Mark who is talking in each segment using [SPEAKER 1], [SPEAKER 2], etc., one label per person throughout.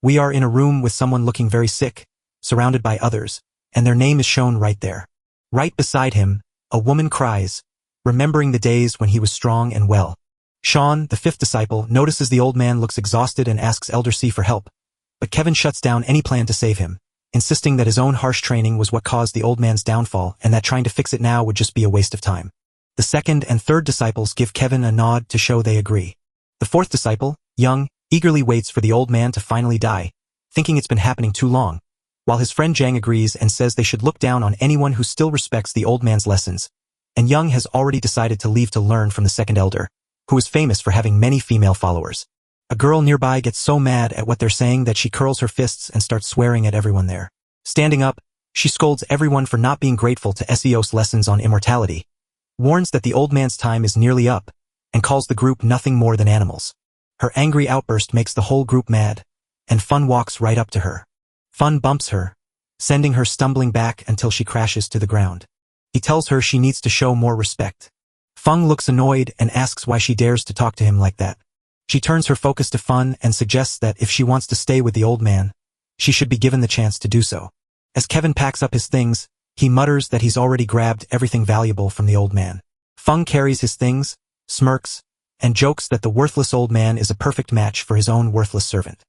[SPEAKER 1] We are in a room with someone looking very sick, surrounded by others, and their name is shown right there. Right beside him, a woman cries, remembering the days when he was strong and well. Sean, the fifth disciple, notices the old man looks exhausted and asks Elder C for help, but Kevin shuts down any plan to save him, insisting that his own harsh training was what caused the old man's downfall and that trying to fix it now would just be a waste of time. The second and third disciples give Kevin a nod to show they agree. The fourth disciple, Young, eagerly waits for the old man to finally die, thinking it's been happening too long, while his friend Jang agrees and says they should look down on anyone who still respects the old man's lessons, and Young has already decided to leave to learn from the second elder, who is famous for having many female followers. A girl nearby gets so mad at what they're saying that she curls her fists and starts swearing at everyone there. Standing up, she scolds everyone for not being grateful to SEO's lessons on immortality, warns that the old man's time is nearly up, and calls the group nothing more than animals. Her angry outburst makes the whole group mad, and Fun walks right up to her. Fun bumps her, sending her stumbling back until she crashes to the ground. He tells her she needs to show more respect. Fung looks annoyed and asks why she dares to talk to him like that. She turns her focus to Fun and suggests that if she wants to stay with the old man, she should be given the chance to do so. As Kevin packs up his things, he mutters that he's already grabbed everything valuable from the old man. Fung carries his things, smirks, and jokes that the worthless old man is a perfect match for his own worthless servant.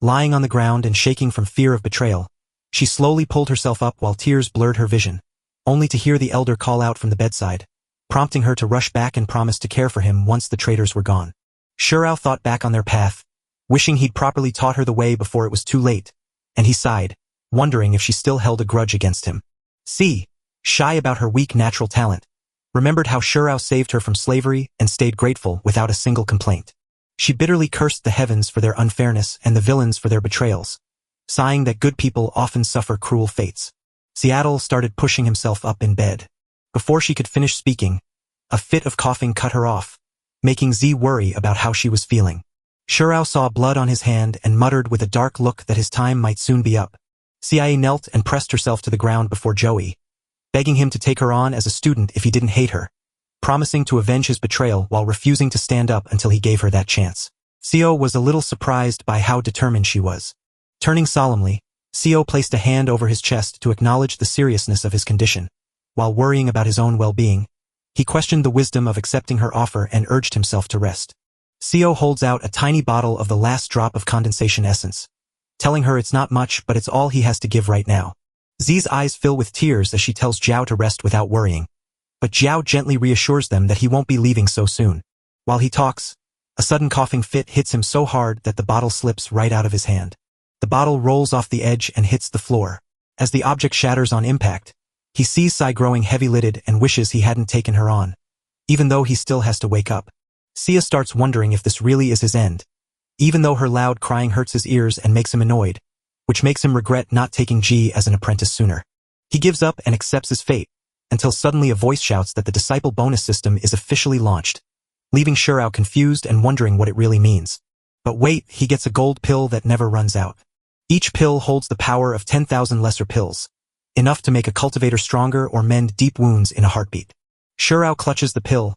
[SPEAKER 1] Lying on the ground and shaking from fear of betrayal, she slowly pulled herself up while tears blurred her vision, only to hear the elder call out from the bedside, prompting her to rush back and promise to care for him once the traitors were gone. Shurao thought back on their path, wishing he'd properly taught her the way before it was too late, and he sighed, wondering if she still held a grudge against him. C, shy about her weak natural talent, remembered how Shurao saved her from slavery and stayed grateful without a single complaint. She bitterly cursed the heavens for their unfairness and the villains for their betrayals, sighing that good people often suffer cruel fates. Seattle started pushing himself up in bed. Before she could finish speaking, a fit of coughing cut her off, making Z worry about how she was feeling. Shurao saw blood on his hand and muttered with a dark look that his time might soon be up. CIA knelt and pressed herself to the ground before Joey, begging him to take her on as a student if he didn't hate her, promising to avenge his betrayal while refusing to stand up until he gave her that chance. Seo was a little surprised by how determined she was. Turning solemnly, Seo placed a hand over his chest to acknowledge the seriousness of his condition. While worrying about his own well-being, he questioned the wisdom of accepting her offer and urged himself to rest. Seo holds out a tiny bottle of the last drop of condensation essence, telling her it's not much but it's all he has to give right now. Z's eyes fill with tears as she tells Zhao to rest without worrying, but Zhao gently reassures them that he won't be leaving so soon. While he talks, a sudden coughing fit hits him so hard that the bottle slips right out of his hand. The bottle rolls off the edge and hits the floor. As the object shatters on impact, he sees Sai growing heavy-lidded and wishes he hadn't taken her on, even though he still has to wake up. Sia starts wondering if this really is his end, even though her loud crying hurts his ears and makes him annoyed, which makes him regret not taking Ji as an apprentice sooner. He gives up and accepts his fate, until suddenly a voice shouts that the disciple bonus system is officially launched, leaving Shurao confused and wondering what it really means. But wait, he gets a gold pill that never runs out. Each pill holds the power of 10,000 lesser pills, enough to make a cultivator stronger or mend deep wounds in a heartbeat. Shurao clutches the pill,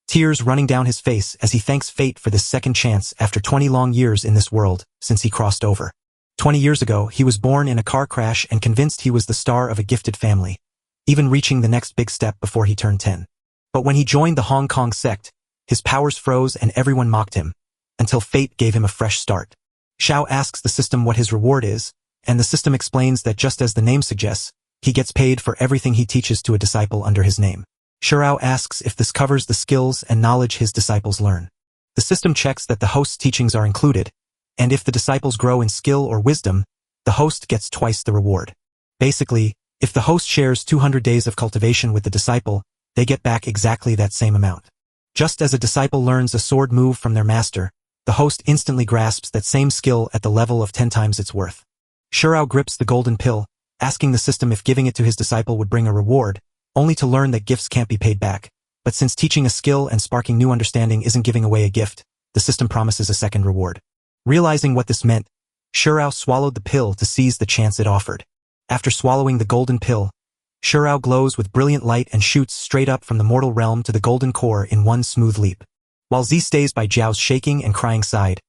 [SPEAKER 1] tears running down his face as he thanks fate for this second chance after 20 long years in this world since he crossed over. 20 years ago, he was born in a car crash and convinced he was the star of a gifted family, even reaching the next big step before he turned 10. But when he joined the Hong Kong sect, his powers froze and everyone mocked him, until fate gave him a fresh start. Xiao asks the system what his reward is, and the system explains that just as the name suggests, he gets paid for everything he teaches to a disciple under his name. Shurao asks if this covers the skills and knowledge his disciples learn. The system checks that the host's teachings are included, and if the disciples grow in skill or wisdom, the host gets twice the reward. Basically, if the host shares 200 days of cultivation with the disciple, they get back exactly that same amount. Just as a disciple learns a sword move from their master, the host instantly grasps that same skill at the level of 10 times its worth. Shurao grips the golden pill, asking the system if giving it to his disciple would bring a reward, only to learn that gifts can't be paid back. But since teaching a skill and sparking new understanding isn't giving away a gift, the system promises a second reward. Realizing what this meant, Shurao swallowed the pill to seize the chance it offered. After swallowing the golden pill, Shurao glows with brilliant light and shoots straight up from the mortal realm to the golden core in one smooth leap. While Z stays by Zhao's shaking and crying side,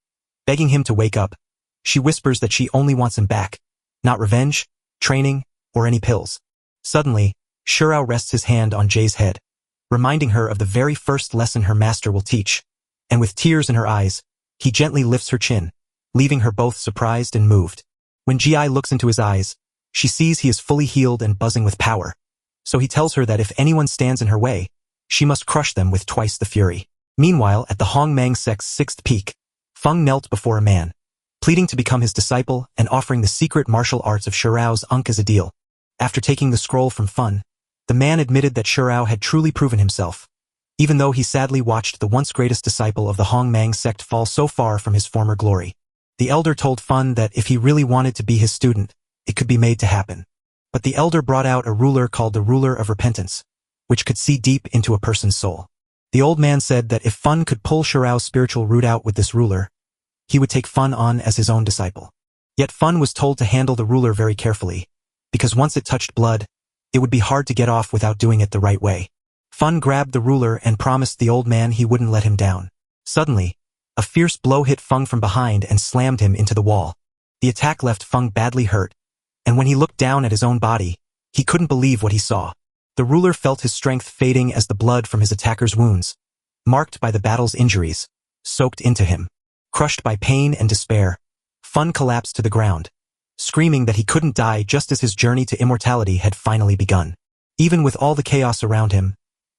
[SPEAKER 1] begging him to wake up, She whispers that she only wants him back, not revenge, training, or any pills. Suddenly, Shurao rests his hand on Jay's head, reminding her of the very first lesson her master will teach, and with tears in her eyes, he gently lifts her chin, leaving her both surprised and moved. When Ji looks into his eyes, she sees he is fully healed and buzzing with power, so he tells her that if anyone stands in her way, she must crush them with twice the fury. Meanwhile, at the Hongmang sect's 6th peak, Feng knelt before a man, pleading to become his disciple and offering the secret martial arts of Shurao's Unk as a deal. After taking the scroll from Feng, the man admitted that Shurao had truly proven himself, even though he sadly watched the once greatest disciple of the Hongmang sect fall so far from his former glory. The elder told Feng that if he really wanted to be his student, it could be made to happen. But the elder brought out a ruler called the Ruler of Repentance, which could see deep into a person's soul. The old man said that if Feng could pull Shurao's spiritual root out with this ruler, he would take Feng on as his own disciple. Yet Feng was told to handle the ruler very carefully, because once it touched blood, it would be hard to get off without doing it the right way. Feng grabbed the ruler and promised the old man he wouldn't let him down. Suddenly, a fierce blow hit Feng from behind and slammed him into the wall. The attack left Feng badly hurt, and when he looked down at his own body, he couldn't believe what he saw. The ruler felt his strength fading as the blood from his attacker's wounds, marked by the battle's injuries, soaked into him. Crushed by pain and despair, Feng collapsed to the ground, screaming that he couldn't die just as his journey to immortality had finally begun. Even with all the chaos around him,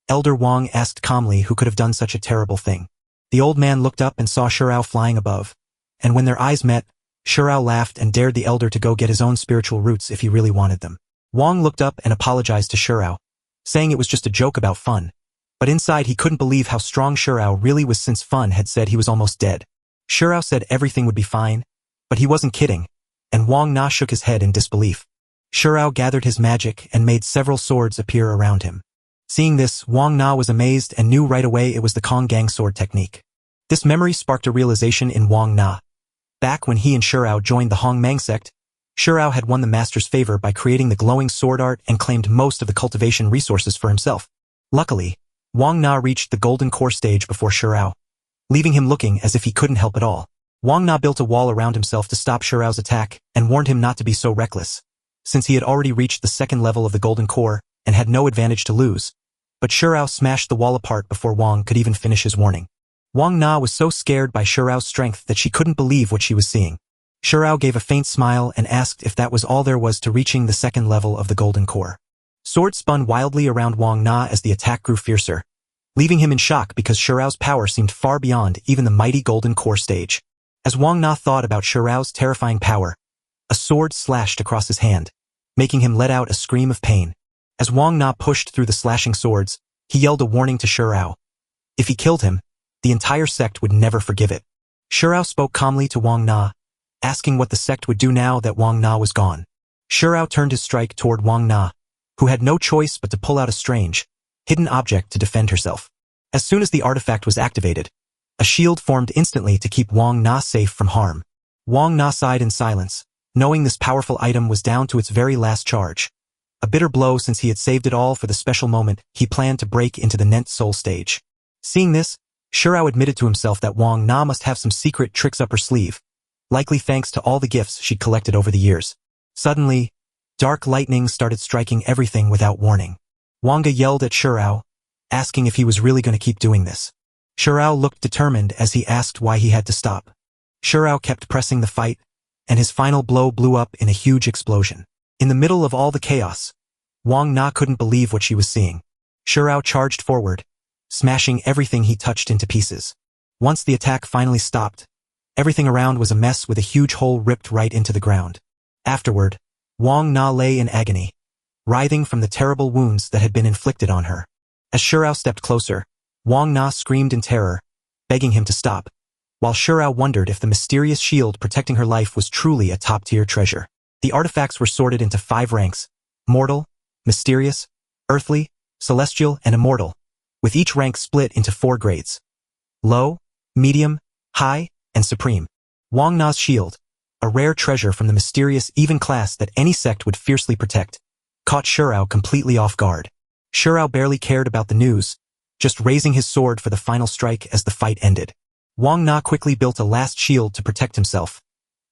[SPEAKER 1] Elder Wang asked calmly who could have done such a terrible thing. The old man looked up and saw Shurao flying above, and when their eyes met, Shurao laughed and dared the elder to go get his own spiritual roots if he really wanted them. Wang looked up and apologized to Shurao, saying it was just a joke about Feng, but inside he couldn't believe how strong Shurao really was since Feng had said he was almost dead. Shurao said everything would be fine, but he wasn't kidding, and Wang Na shook his head in disbelief. Shurao gathered his magic and made several swords appear around him. Seeing this, Wang Na was amazed and knew right away it was the Kong Gang sword technique. This memory sparked a realization in Wang Na. Back when he and Shurao joined the Hongmang sect, Shurao had won the master's favor by creating the glowing sword art and claimed most of the cultivation resources for himself. Luckily, Wang Na reached the golden core stage before Shurao, leaving him looking as if he couldn't help at all. Wang Na built a wall around himself to stop Shurao's attack and warned him not to be so reckless, since he had already reached the 2nd level of the golden core and had no advantage to lose. But Shurao smashed the wall apart before Wang could even finish his warning. Wang Na was so scared by Shurao's strength that she couldn't believe what she was seeing. Shurao gave a faint smile and asked if that was all there was to reaching the 2nd level of the golden core. Swords spun wildly around Wang Na as the attack grew fiercer, leaving him in shock because Shurao's power seemed far beyond even the mighty golden core stage. As Wang Na thought about Shurao's terrifying power, a sword slashed across his hand, making him let out a scream of pain. As Wang Na pushed through the slashing swords, he yelled a warning to Shurao. If he killed him, the entire sect would never forgive it. Shurao spoke calmly to Wang Na, asking what the sect would do now that Wang Na was gone. Shurao turned his strike toward Wang Na, who had no choice but to pull out a strange, hidden object to defend herself. As soon as the artifact was activated, a shield formed instantly to keep Wang Na safe from harm. Wang Na sighed in silence, knowing this powerful item was down to its very last charge. A bitter blow since he had saved it all for the special moment he planned to break into the Nent Soul stage. Seeing this, Shurao admitted to himself that Wang Na must have some secret tricks up her sleeve, likely thanks to all the gifts she'd collected over the years. Suddenly, dark lightning started striking everything without warning. Wanga yelled at Shurao, asking if he was really going to keep doing this. Shurao looked determined as he asked why he had to stop. Shurao kept pressing the fight, and his final blow blew up in a huge explosion. In the middle of all the chaos, Wang Na couldn't believe what she was seeing. Shurao charged forward, smashing everything he touched into pieces. Once the attack finally stopped, everything around was a mess with a huge hole ripped right into the ground. Afterward, Wang Na lay in agony, writhing from the terrible wounds that had been inflicted on her. As Shurao stepped closer, Wang Na screamed in terror, begging him to stop, while Shurao wondered if the mysterious shield protecting her life was truly a top-tier treasure. The artifacts were sorted into 5 ranks: mortal, mysterious, earthly, celestial, and immortal, with each rank split into 4 grades: low, medium, high, and supreme. Wang Na's shield, a rare treasure from the mysterious even class that any sect would fiercely protect, caught Shurao completely off guard. Shurao barely cared about the news, just raising his sword for the final strike as the fight ended. Wang Na quickly built a last shield to protect himself,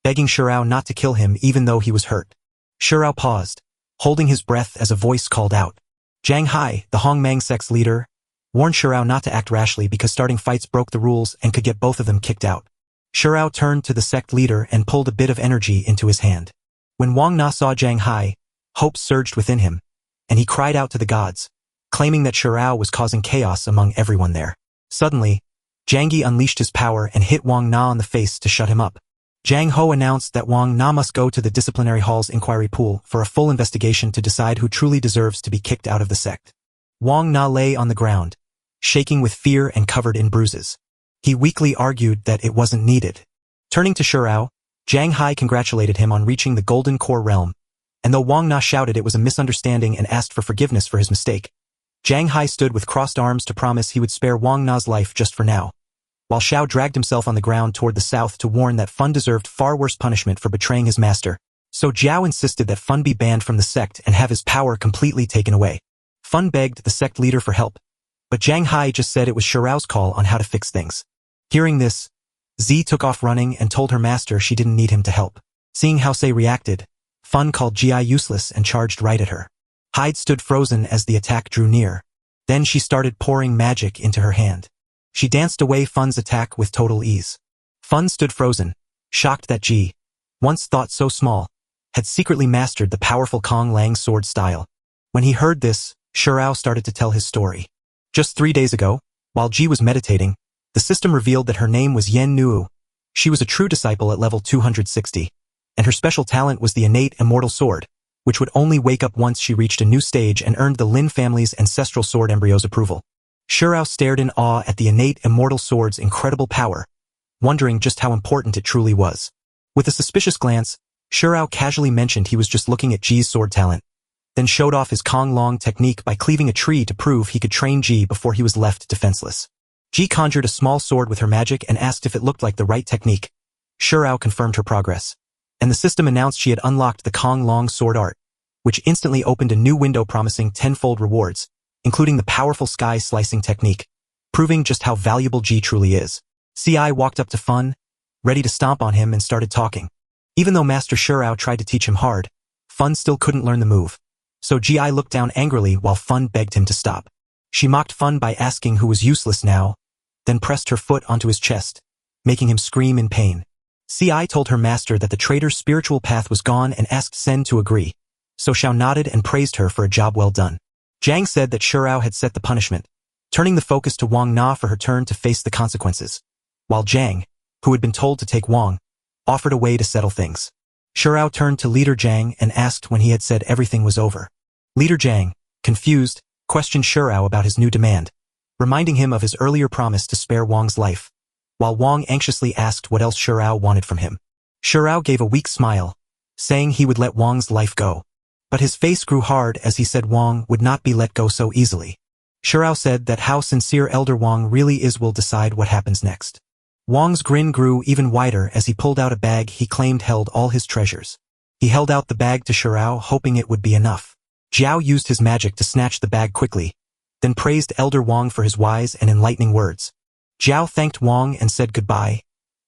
[SPEAKER 1] begging Shirao not to kill him even though he was hurt. Shirao paused, holding his breath as a voice called out. Zhang Hai, the Hongmang sect's leader, warned Shirao not to act rashly because starting fights broke the rules and could get both of them kicked out. Shirao turned to the sect leader and pulled a bit of energy into his hand. When Wang Na saw Zhang Hai, hope surged within him, and he cried out to the gods, claiming that Shirao was causing chaos among everyone there. Suddenly, Zhang Yi unleashed his power and hit Wang Na on the face to shut him up. Zhang Ho announced that Wang Na must go to the disciplinary hall's inquiry pool for a full investigation to decide who truly deserves to be kicked out of the sect. Wang Na lay on the ground, shaking with fear and covered in bruises. He weakly argued that it wasn't needed. Turning to Shirao, Zhang Hai congratulated him on reaching the Golden Core realm, and though Wang Na shouted it was a misunderstanding and asked for forgiveness for his mistake, Zhang Hai stood with crossed arms to promise he would spare Wang Na's life just for now, while Xiao dragged himself on the ground toward the south to warn that Fun deserved far worse punishment for betraying his master, so Zhao insisted that Fun be banned from the sect and have his power completely taken away. Fun begged the sect leader for help, but Zhang Hai just said it was Shirao's call on how to fix things. Hearing this, Z took off running and told her master she didn't need him to help. Seeing how Se reacted, Fun called Gi useless and charged right at her. Hyde stood frozen as the attack drew near. Then she started pouring magic into her hand. She danced away Fun's attack with total ease. Fun stood frozen, shocked that Ji, once thought so small, had secretly mastered the powerful Kong Lang sword style. When he heard this, Shirao started to tell his story. Just 3 days ago, while Ji was meditating, the system revealed that her name was Yen Nuo. She was a true disciple at level 260, and her special talent was the innate immortal sword, which would only wake up once she reached a new stage and earned the Lin family's ancestral sword embryo's approval. Shirao stared in awe at the innate immortal sword's incredible power, wondering just how important it truly was. With a suspicious glance, Shirao casually mentioned he was just looking at Ji's sword talent, then showed off his Kong Long technique by cleaving a tree to prove he could train Ji before he was left defenseless. Ji conjured a small sword with her magic and asked if it looked like the right technique. Shirao confirmed her progress, and the system announced she had unlocked the Kong Long sword art, which instantly opened a new window promising tenfold rewards, including the powerful sky-slicing technique, proving just how valuable Ji truly is. CI walked up to Fun, ready to stomp on him and started talking. Even though Master Shirao tried to teach him hard, Fun still couldn't learn the move, so Ji looked down angrily while Fun begged him to stop. She mocked Fun by asking who was useless now, then pressed her foot onto his chest, making him scream in pain. CI told her master that the traitor's spiritual path was gone and asked Sen to agree, so Xiao nodded and praised her for a job well done. Zhang said that Shirao had set the punishment, turning the focus to Wang Na for her turn to face the consequences, while Zhang, who had been told to take Wang, offered a way to settle things. Shirao turned to Leader Zhang and asked when he had said everything was over. Leader Zhang, confused, questioned Shirao about his new demand, reminding him of his earlier promise to spare Wang's life, while Wang anxiously asked what else Shirao wanted from him. Shirao gave a weak smile, saying he would let Wang's life go. But his face grew hard as he said Wang would not be let go so easily. Shirao said that how sincere Elder Wang really is will decide what happens next. Wang's grin grew even wider as he pulled out a bag he claimed held all his treasures. He held out the bag to Shirao, hoping it would be enough. Jiao used his magic to snatch the bag quickly, then praised Elder Wang for his wise and enlightening words. Jiao thanked Wang and said goodbye,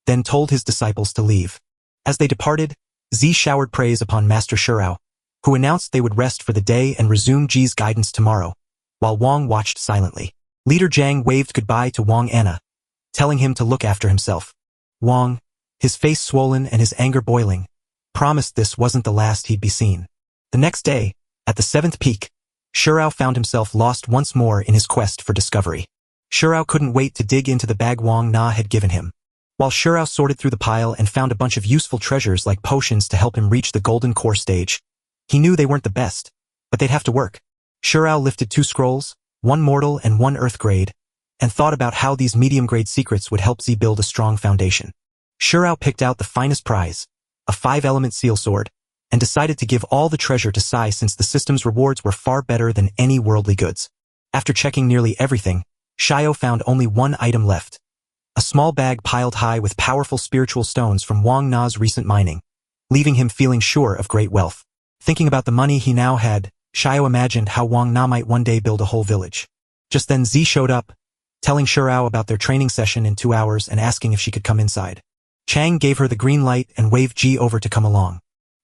[SPEAKER 1] then told his disciples to leave. As they departed, Z showered praise upon Master Shirao, who announced they would rest for the day and resume Ji's guidance tomorrow, while Wang watched silently. Leader Zhang waved goodbye to Wang Anna, telling him to look after himself. Wang, his face swollen and his anger boiling, promised this wasn't the last he'd be seen. The next day, at the 7th peak, Shirao found himself lost once more in his quest for discovery. Shirao couldn't wait to dig into the bag Wang Na had given him. While Shirao sorted through the pile and found a bunch of useful treasures like potions to help him reach the Golden Core stage, he knew they weren't the best, but they'd have to work. Shirao lifted 2 scrolls, 1 mortal and 1 earth grade, and thought about how these medium-grade secrets would help Z build a strong foundation. Shirao picked out the finest prize, a 5-element seal sword, and decided to give all the treasure to Sai since the system's rewards were far better than any worldly goods. After checking nearly everything, Xiao found only 1 item left, a small bag piled high with powerful spiritual stones from Wang Na's recent mining, leaving him feeling sure of great wealth. Thinking about the money he now had, Xiao imagined how Wang Na might one day build a whole village. Just then Z showed up, telling Shirao about their training session in 2 hours and asking if she could come inside. Chang gave her the green light and waved Ji over to come along.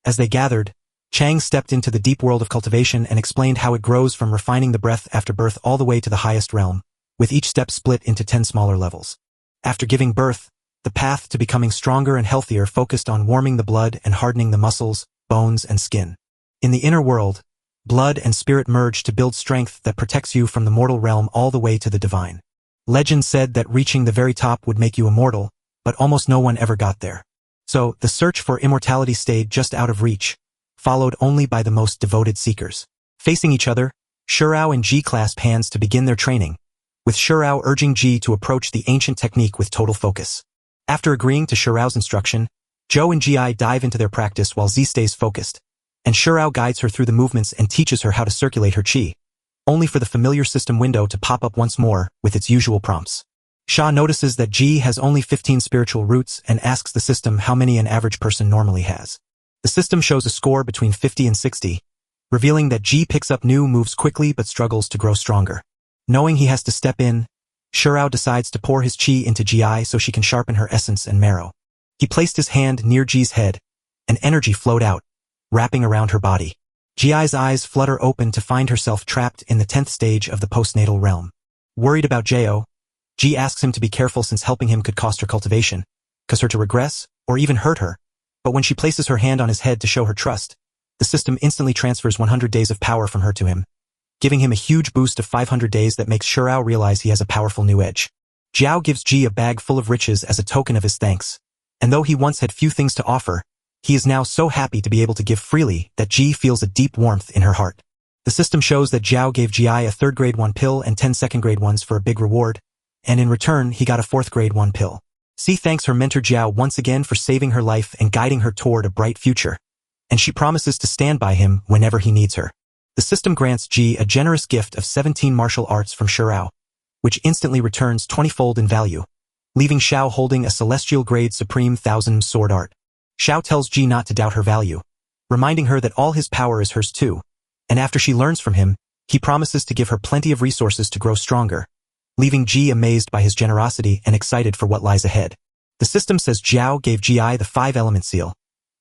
[SPEAKER 1] As they gathered, Chang stepped into the deep world of cultivation and explained how it grows from refining the breath after birth all the way to the highest realm, with each step split into 10 smaller levels. After giving birth, the path to becoming stronger and healthier focused on warming the blood and hardening the muscles, bones, and skin. In the inner world, blood and spirit merge to build strength that protects you from the mortal realm all the way to the divine. Legend said that reaching the very top would make you immortal, but almost no one ever got there. So, the search for immortality stayed just out of reach, followed only by the most devoted seekers. Facing each other, Shurao and Ji clasp hands to begin their training, with Shurao urging Ji to approach the ancient technique with total focus. After agreeing to Shurao's instruction, Zhou and Ji dive into their practice while Z stays focused, and Shurao guides her through the movements and teaches her how to circulate her qi, only for the familiar system window to pop up once more with its usual prompts. Sha notices that Ji has only 15 spiritual roots and asks the system how many an average person normally has. The system shows a score between 50 and 60, revealing that Ji picks up new moves quickly but struggles to grow stronger. Knowing he has to step in, Shurao decides to pour his qi into Ji so she can sharpen her essence and marrow. He placed his hand near Ji's head, and energy flowed out, wrapping around her body. Ji's eyes flutter open to find herself trapped in the 10th stage of the postnatal realm. Worried about Jao, Ji asks him to be careful since helping him could cost her cultivation, cause her to regress, or even hurt her. But when she places her hand on his head to show her trust, the system instantly transfers 100 days of power from her to him, giving him a huge boost of 500 days that makes Shurao realize he has a powerful new edge. Zhao gives Ji a bag full of riches as a token of his thanks, and though he once had few things to offer, he is now so happy to be able to give freely that Ji feels a deep warmth in her heart. The system shows that Zhao gave Ji a 3rd grade 1 pill and 10 2nd grade ones for a big reward, and in return he got a 4th grade 1 pill. C thanks her mentor Zhao once again for saving her life and guiding her toward a bright future, and she promises to stand by him whenever he needs her. The system grants Ji a generous gift of 17 martial arts from Shurao, which instantly returns 20-fold in value, leaving Xiao holding a celestial grade supreme 1000 sword art. Xiao tells Ji not to doubt her value, reminding her that all his power is hers too, and after she learns from him, he promises to give her plenty of resources to grow stronger, leaving Ji amazed by his generosity and excited for what lies ahead. The system says Zhao gave Ji the 5-element seal,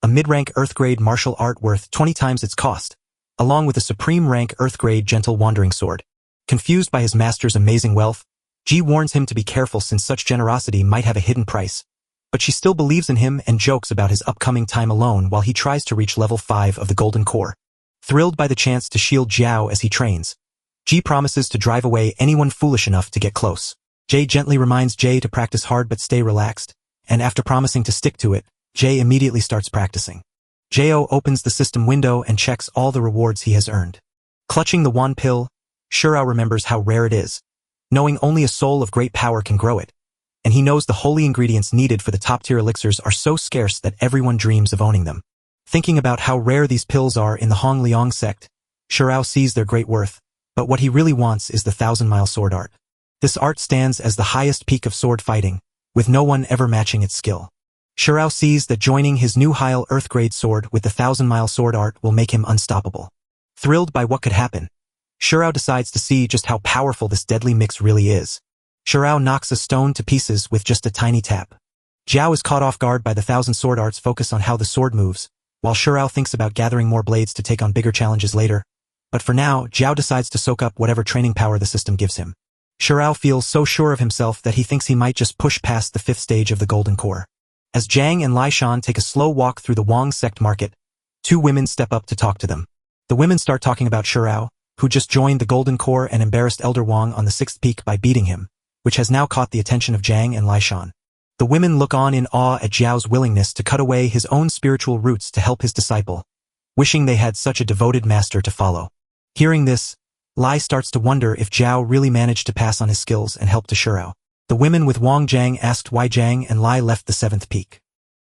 [SPEAKER 1] a mid-rank earth-grade martial art worth 20 times its cost, along with a supreme-rank earth-grade gentle wandering sword. Confused by his master's amazing wealth, Ji warns him to be careful since such generosity might have a hidden price, but she still believes in him and jokes about his upcoming time alone while he tries to reach level 5 of the Golden Core. Thrilled by the chance to shield Zhao as he trains, Ji promises to drive away anyone foolish enough to get close. Jay gently reminds Jay to practice hard but stay relaxed, and after promising to stick to it, Jay immediately starts practicing. Jo opens the system window and checks all the rewards he has earned. Clutching the wand pill, Shurao remembers how rare it is, knowing only a soul of great power can grow it, and he knows the holy ingredients needed for the top-tier elixirs are so scarce that everyone dreams of owning them. Thinking about how rare these pills are in the Hong Liang sect, Shurao sees their great worth, but what he really wants is the 1000-mile sword art. This art stands as the highest peak of sword fighting, with no one ever matching its skill. Shurao sees that joining his new Heil Earth-grade sword with the 1000-mile sword art will make him unstoppable. Thrilled by what could happen, Shurao decides to see just how powerful this deadly mix really is. Shurao knocks a stone to pieces with just a tiny tap. Zhao is caught off guard by the 1000 sword art's focus on how the sword moves, while Shurao thinks about gathering more blades to take on bigger challenges later. But for now, Zhao decides to soak up whatever training power the system gives him. Shurao feels so sure of himself that he thinks he might just push past the 5th stage of the Golden Core. As Zhang and Lai Shan take a slow walk through the Wang sect market, 2 women step up to talk to them. The women start talking about Shurao, who just joined the Golden Core and embarrassed Elder Wang on the 6th peak by beating him, which has now caught the attention of Zhang and Lai Shan. The women look on in awe at Zhao's willingness to cut away his own spiritual roots to help his disciple, wishing they had such a devoted master to follow. Hearing this, Lai starts to wonder if Zhao really managed to pass on his skills and help to Shurao. The women with Wang Zhang asked why Zhang and Lai left the 7th peak.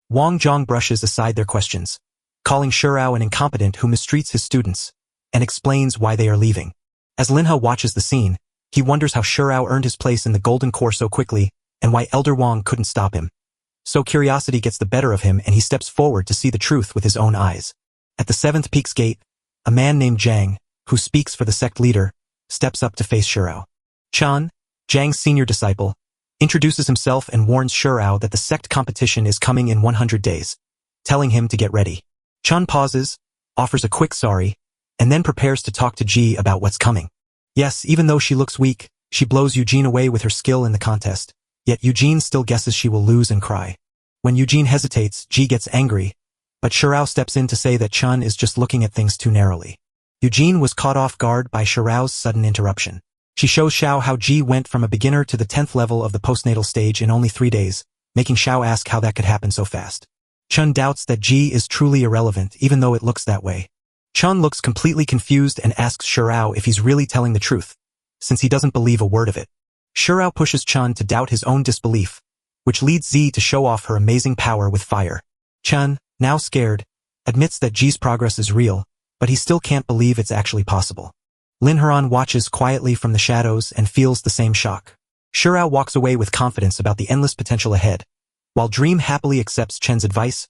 [SPEAKER 1] Wang Zhang brushes aside their questions, calling Shurao an incompetent who mistreats his students, and explains why they are leaving. As Linha watches the scene, he wonders how Shurao earned his place in the Golden Core so quickly, and why Elder Wang couldn't stop him. So curiosity gets the better of him and he steps forward to see the truth with his own eyes. At the 7th peak's gate, a man named Zhang, who speaks for the sect leader, steps up to face Shurao. Chan, Zhang's senior disciple, introduces himself and warns Shurao that the sect competition is coming in 100 days, telling him to get ready. Chun pauses, offers a quick sorry, and then prepares to talk to Ji about what's coming. Yes, even though she looks weak, she blows Eugene away with her skill in the contest, yet Eugene still guesses she will lose and cry. When Eugene hesitates, Ji gets angry, but Shurao steps in to say that Chun is just looking at things too narrowly. Eugene was caught off guard by Shurao's sudden interruption. She shows Xiao how Ji went from a beginner to the 10th level of the postnatal stage in only 3 days, making Xiao ask how that could happen so fast. Chun doubts that Ji is truly irrelevant, even though it looks that way. Chun looks completely confused and asks Shurao if he's really telling the truth, since he doesn't believe a word of it. Shurao pushes Chun to doubt his own disbelief, which leads Zi to show off her amazing power with fire. Chun, now scared, admits that Ji's progress is real, but he still can't believe it's actually possible. Lin Heran watches quietly from the shadows and feels the same shock. Shurao walks away with confidence about the endless potential ahead. While Dream happily accepts Chen's advice,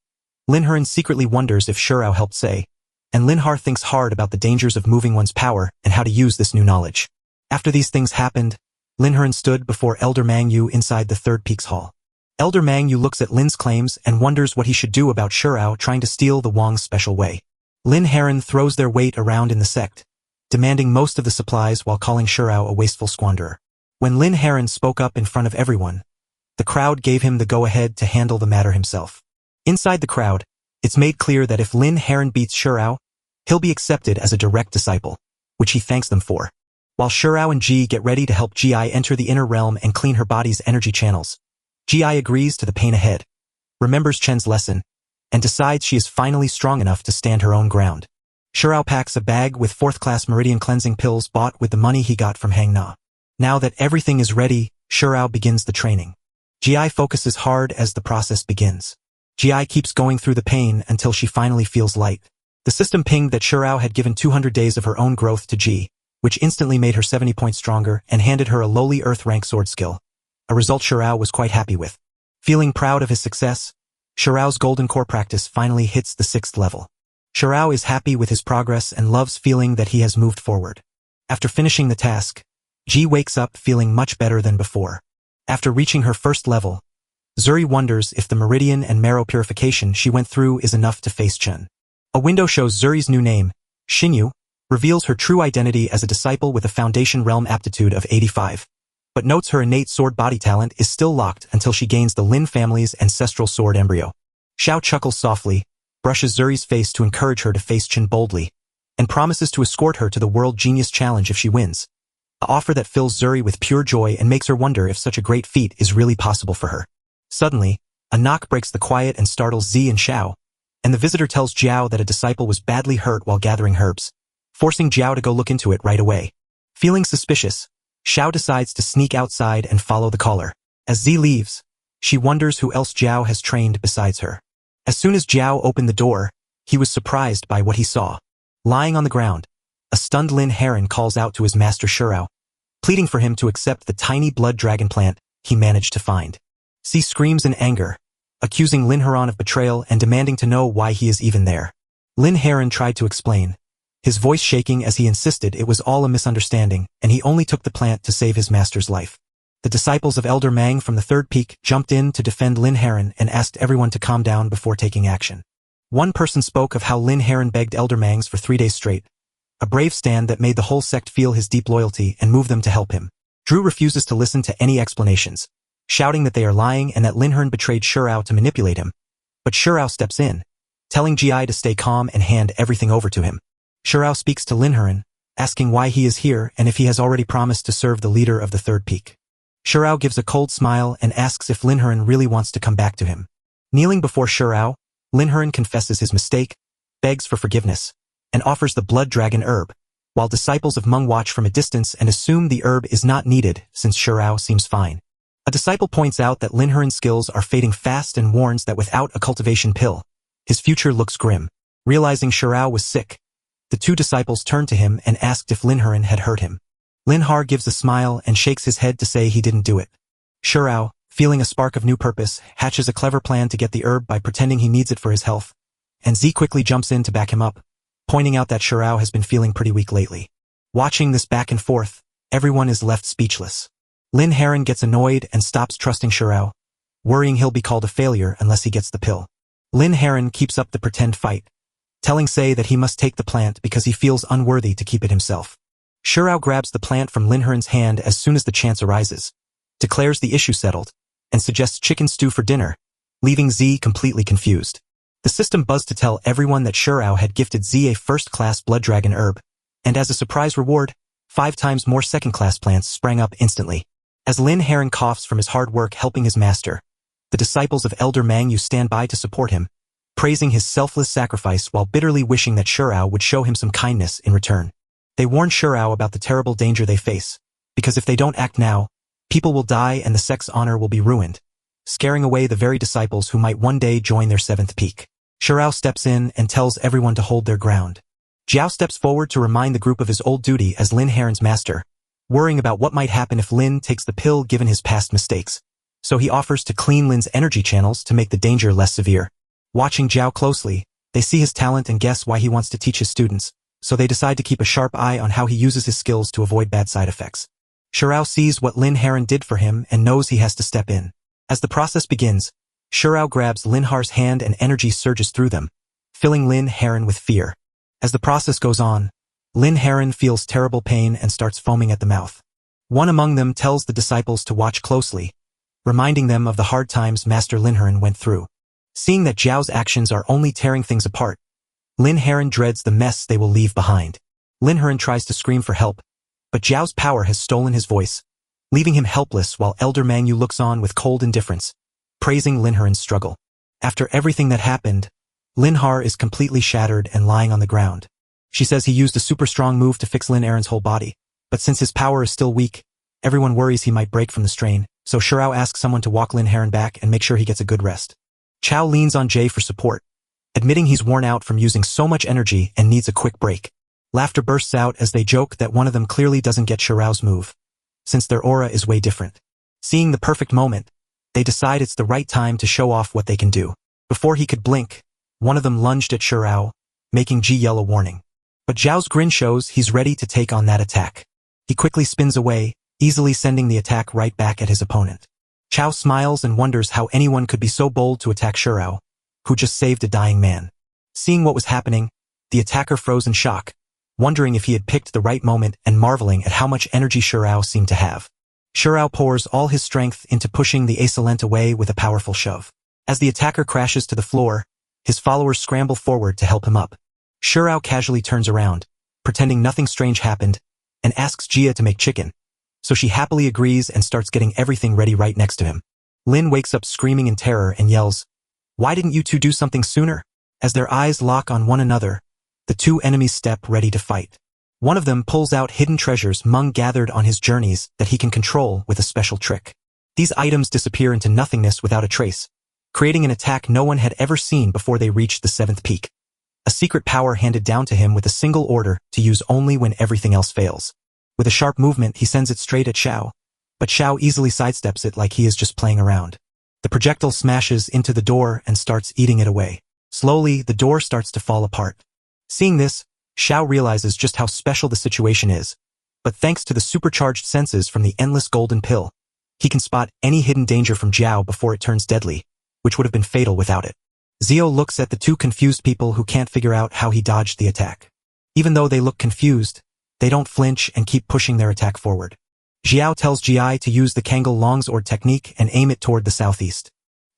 [SPEAKER 1] Lin Heran secretly wonders if Shurao helped say, and Lin Har thinks hard about the dangers of moving one's power and how to use this new knowledge. After these things happened, Lin Heran stood before Elder Mangyu inside the Third Peaks Hall. Elder Mangyu looks at Lin's claims and wonders what he should do about Shurao trying to steal the Wang's special way. Lin Heran throws their weight around in the sect, demanding most of the supplies while calling Shurao a wasteful squanderer. When Lin Heran spoke up in front of everyone, the crowd gave him the go-ahead to handle the matter himself. Inside the crowd, it's made clear that if Lin Heran beats Shurao, he'll be accepted as a direct disciple, which he thanks them for. While Shurao and Ji get ready to help Ji enter the inner realm and clean her body's energy channels, Ji agrees to the pain ahead, remembers Chen's lesson, and decides she is finally strong enough to stand her own ground. Shurao packs a bag with 4th-class meridian cleansing pills bought with the money he got from Hang Na. Now that everything is ready, Shurao begins the training. Ji focuses hard as the process begins. Ji keeps going through the pain until she finally feels light. The system pinged that Shurao had given 200 days of her own growth to Ji, which instantly made her 70 points stronger and handed her a lowly Earth-rank sword skill, a result Shurao was quite happy with. Feeling proud of his success, Shurao's golden core practice finally hits the 6th level. Shurao is happy with his progress and loves feeling that he has moved forward. After finishing the task, Ji wakes up feeling much better than before. After reaching her 1st level, Zuri wonders if the meridian and marrow purification she went through is enough to face Chen. A window shows Zuri's new name, Xinyu, reveals her true identity as a disciple with a foundation realm aptitude of 85, but notes her innate sword body talent is still locked until she gains the Lin family's ancestral sword embryo. Xiao chuckles softly, brushes Zuri's face to encourage her to face Chen boldly, and promises to escort her to the World Genius Challenge if she wins, an offer that fills Zuri with pure joy and makes her wonder if such a great feat is really possible for her. Suddenly, a knock breaks the quiet and startles Zi and Xiao, and the visitor tells Jiao that a disciple was badly hurt while gathering herbs, forcing Jiao to go look into it right away. Feeling suspicious, Xiao decides to sneak outside and follow the caller. As Zi leaves, she wonders who else Jiao has trained besides her. As soon as Jiao opened the door, he was surprised by what he saw. Lying on the ground, a stunned Lin Heran calls out to his master Shurao, pleading for him to accept the tiny blood dragon plant he managed to find. Zi screams in anger, accusing Lin Heran of betrayal and demanding to know why he is even there. Lin Heran tried to explain, his voice shaking as he insisted it was all a misunderstanding and he only took the plant to save his master's life. The disciples of Elder Mang from the 3rd peak jumped in to defend Lin Heran and asked everyone to calm down before taking action. One person spoke of how Lin Heran begged Elder Mangs for 3 days straight, a brave stand that made the whole sect feel his deep loyalty and move them to help him. Drew refuses to listen to any explanations, shouting that they are lying and that Lin Heran betrayed Shurao to manipulate him. But Shurao steps in, telling Ji to stay calm and hand everything over to him. Shurao speaks to Lin Heran, asking why he is here and if he has already promised to serve the leader of the 3rd peak. Shurao gives a cold smile and asks if Lin Heran really wants to come back to him. Kneeling before Shurao, Lin Heran confesses his mistake, begs for forgiveness, and offers the blood dragon herb, while disciples of Meng watch from a distance and assume the herb is not needed since Shurao seems fine. A disciple points out that Lin Heran's skills are fading fast and warns that without a cultivation pill, his future looks grim. Realizing Shurao was sick, the 2 disciples turned to him and asked if Lin Heran had hurt him. Lin Har gives a smile and shakes his head to say he didn't do it. Shurao, feeling a spark of new purpose, hatches a clever plan to get the herb by pretending he needs it for his health, and Zi quickly jumps in to back him up, pointing out that Shurao has been feeling pretty weak lately. Watching this back and forth, everyone is left speechless. Lin Heron gets annoyed and stops trusting Shirao, worrying he'll be called a failure unless he gets the pill. Lin Heron keeps up the pretend fight, telling Sei that he must take the plant because he feels unworthy to keep it himself. Shirao grabs the plant from Lin Heron's hand as soon as the chance arises, declares the issue settled, and suggests chicken stew for dinner, leaving Z completely confused. The system buzzed to tell everyone that Shirao had gifted Z a first-class blood dragon herb, and as a surprise reward, 5 times more second-class plants sprang up instantly. As Lin Heron coughs from his hard work helping his master, the disciples of Elder Mangu stand by to support him, praising his selfless sacrifice while bitterly wishing that Shirao would show him some kindness in return. They warn Shirao about the terrible danger they face, because if they don't act now, people will die and the sect's honor will be ruined, scaring away the very disciples who might one day join their 7th peak. Shirao steps in and tells everyone to hold their ground. Jiao steps forward to remind the group of his old duty as Lin Heron's master, worrying about what might happen if Lin takes the pill given his past mistakes, so he offers to clean Lin's energy channels to make the danger less severe. Watching Jiao closely, they see his talent and guess why he wants to teach his students, so they decide to keep a sharp eye on how he uses his skills to avoid bad side effects. Shirao sees what Lin Heron did for him and knows he has to step in. As the process begins, Shirao grabs Lin Har's hand and energy surges through them, filling Lin Heron with fear. As the process goes on, Lin Heron feels terrible pain and starts foaming at the mouth. One among them tells the disciples to watch closely, reminding them of the hard times Master Lin Heron went through. Seeing that Jiao's actions are only tearing things apart, Lin Heron dreads the mess they will leave behind. Lin Heron tries to scream for help, but Jiao's power has stolen his voice, leaving him helpless while Elder Mangu looks on with cold indifference, praising Lin Heron's struggle. After everything that happened, Lin Har is completely shattered and lying on the ground. She says he used a super strong move to fix Lin Heron's whole body, but since his power is still weak, everyone worries he might break from the strain, so Shirao asks someone to walk Lin Heron back and make sure he gets a good rest. Chao leans on Jay for support, admitting he's worn out from using so much energy and needs a quick break. Laughter bursts out as they joke that one of them clearly doesn't get Shirao's move, since their aura is way different. Seeing the perfect moment, they decide it's the right time to show off what they can do. Before he could blink, one of them lunged at Shirao, making Ji yell a warning. But Zhao's grin shows he's ready to take on that attack. He quickly spins away, easily sending the attack right back at his opponent. Chao smiles and wonders how anyone could be so bold to attack Shirao, who just saved a dying man. Seeing what was happening, the attacker froze in shock, wondering if he had picked the right moment and marveling at how much energy Shirao seemed to have. Shirao pours all his strength into pushing the assailant away with a powerful shove. As the attacker crashes to the floor, his followers scramble forward to help him up. Shirao casually turns around, pretending nothing strange happened, and asks Jia to make chicken, so she happily agrees and starts getting everything ready right next to him. Lin wakes up screaming in terror and yells, "Why didn't you two do something sooner?" As their eyes lock on one another, the two enemies step ready to fight. One of them pulls out hidden treasures Meng gathered on his journeys that he can control with a special trick. These items disappear into nothingness without a trace, creating an attack no one had ever seen before they reached the 7th peak. A secret power handed down to him with a single order to use only when everything else fails. With a sharp movement, he sends it straight at Xiao, but Xiao easily sidesteps it like he is just playing around. The projectile smashes into the door and starts eating it away. Slowly, the door starts to fall apart. Seeing this, Xiao realizes just how special the situation is, but thanks to the supercharged senses from the endless golden pill, he can spot any hidden danger from Jiao before it turns deadly, which would have been fatal without it. Zio looks at the two confused people who can't figure out how he dodged the attack. Even though they look confused, they don't flinch and keep pushing their attack forward. Xiao tells Ji to use the Kangol Longsword technique and aim it toward the southeast.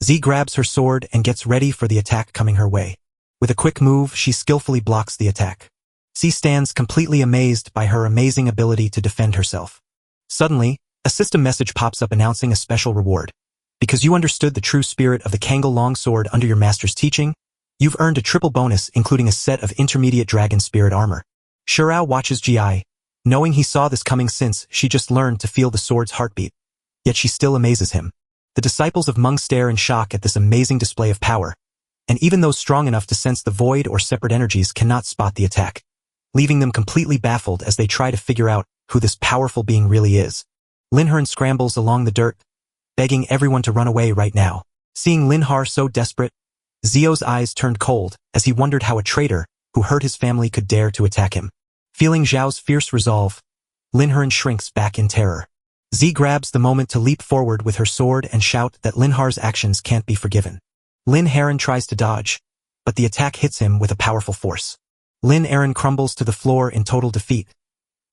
[SPEAKER 1] Z grabs her sword and gets ready for the attack coming her way. With a quick move, she skillfully blocks the attack. C stands completely amazed by her amazing ability to defend herself. Suddenly, a system message pops up announcing a special reward. Because you understood the true spirit of the Kangol Longsword under your master's teaching, you've earned a triple bonus including a set of intermediate dragon spirit armor. Shirao watches Ji, knowing he saw this coming since she just learned to feel the sword's heartbeat. Yet she still amazes him. The disciples of Meng stare in shock at this amazing display of power, and even those strong enough to sense the void or separate energies cannot spot the attack, leaving them completely baffled as they try to figure out who this powerful being really is. Lin Heron scrambles along the dirt, begging everyone to run away right now. Seeing Lin Har so desperate, Zio's eyes turned cold as he wondered how a traitor who hurt his family could dare to attack him. Feeling Zhao's fierce resolve, Lin Heron shrinks back in terror. Z grabs the moment to leap forward with her sword and shout that Lin Har's actions can't be forgiven. Lin Heron tries to dodge, but the attack hits him with a powerful force. Lin Aaron crumbles to the floor in total defeat,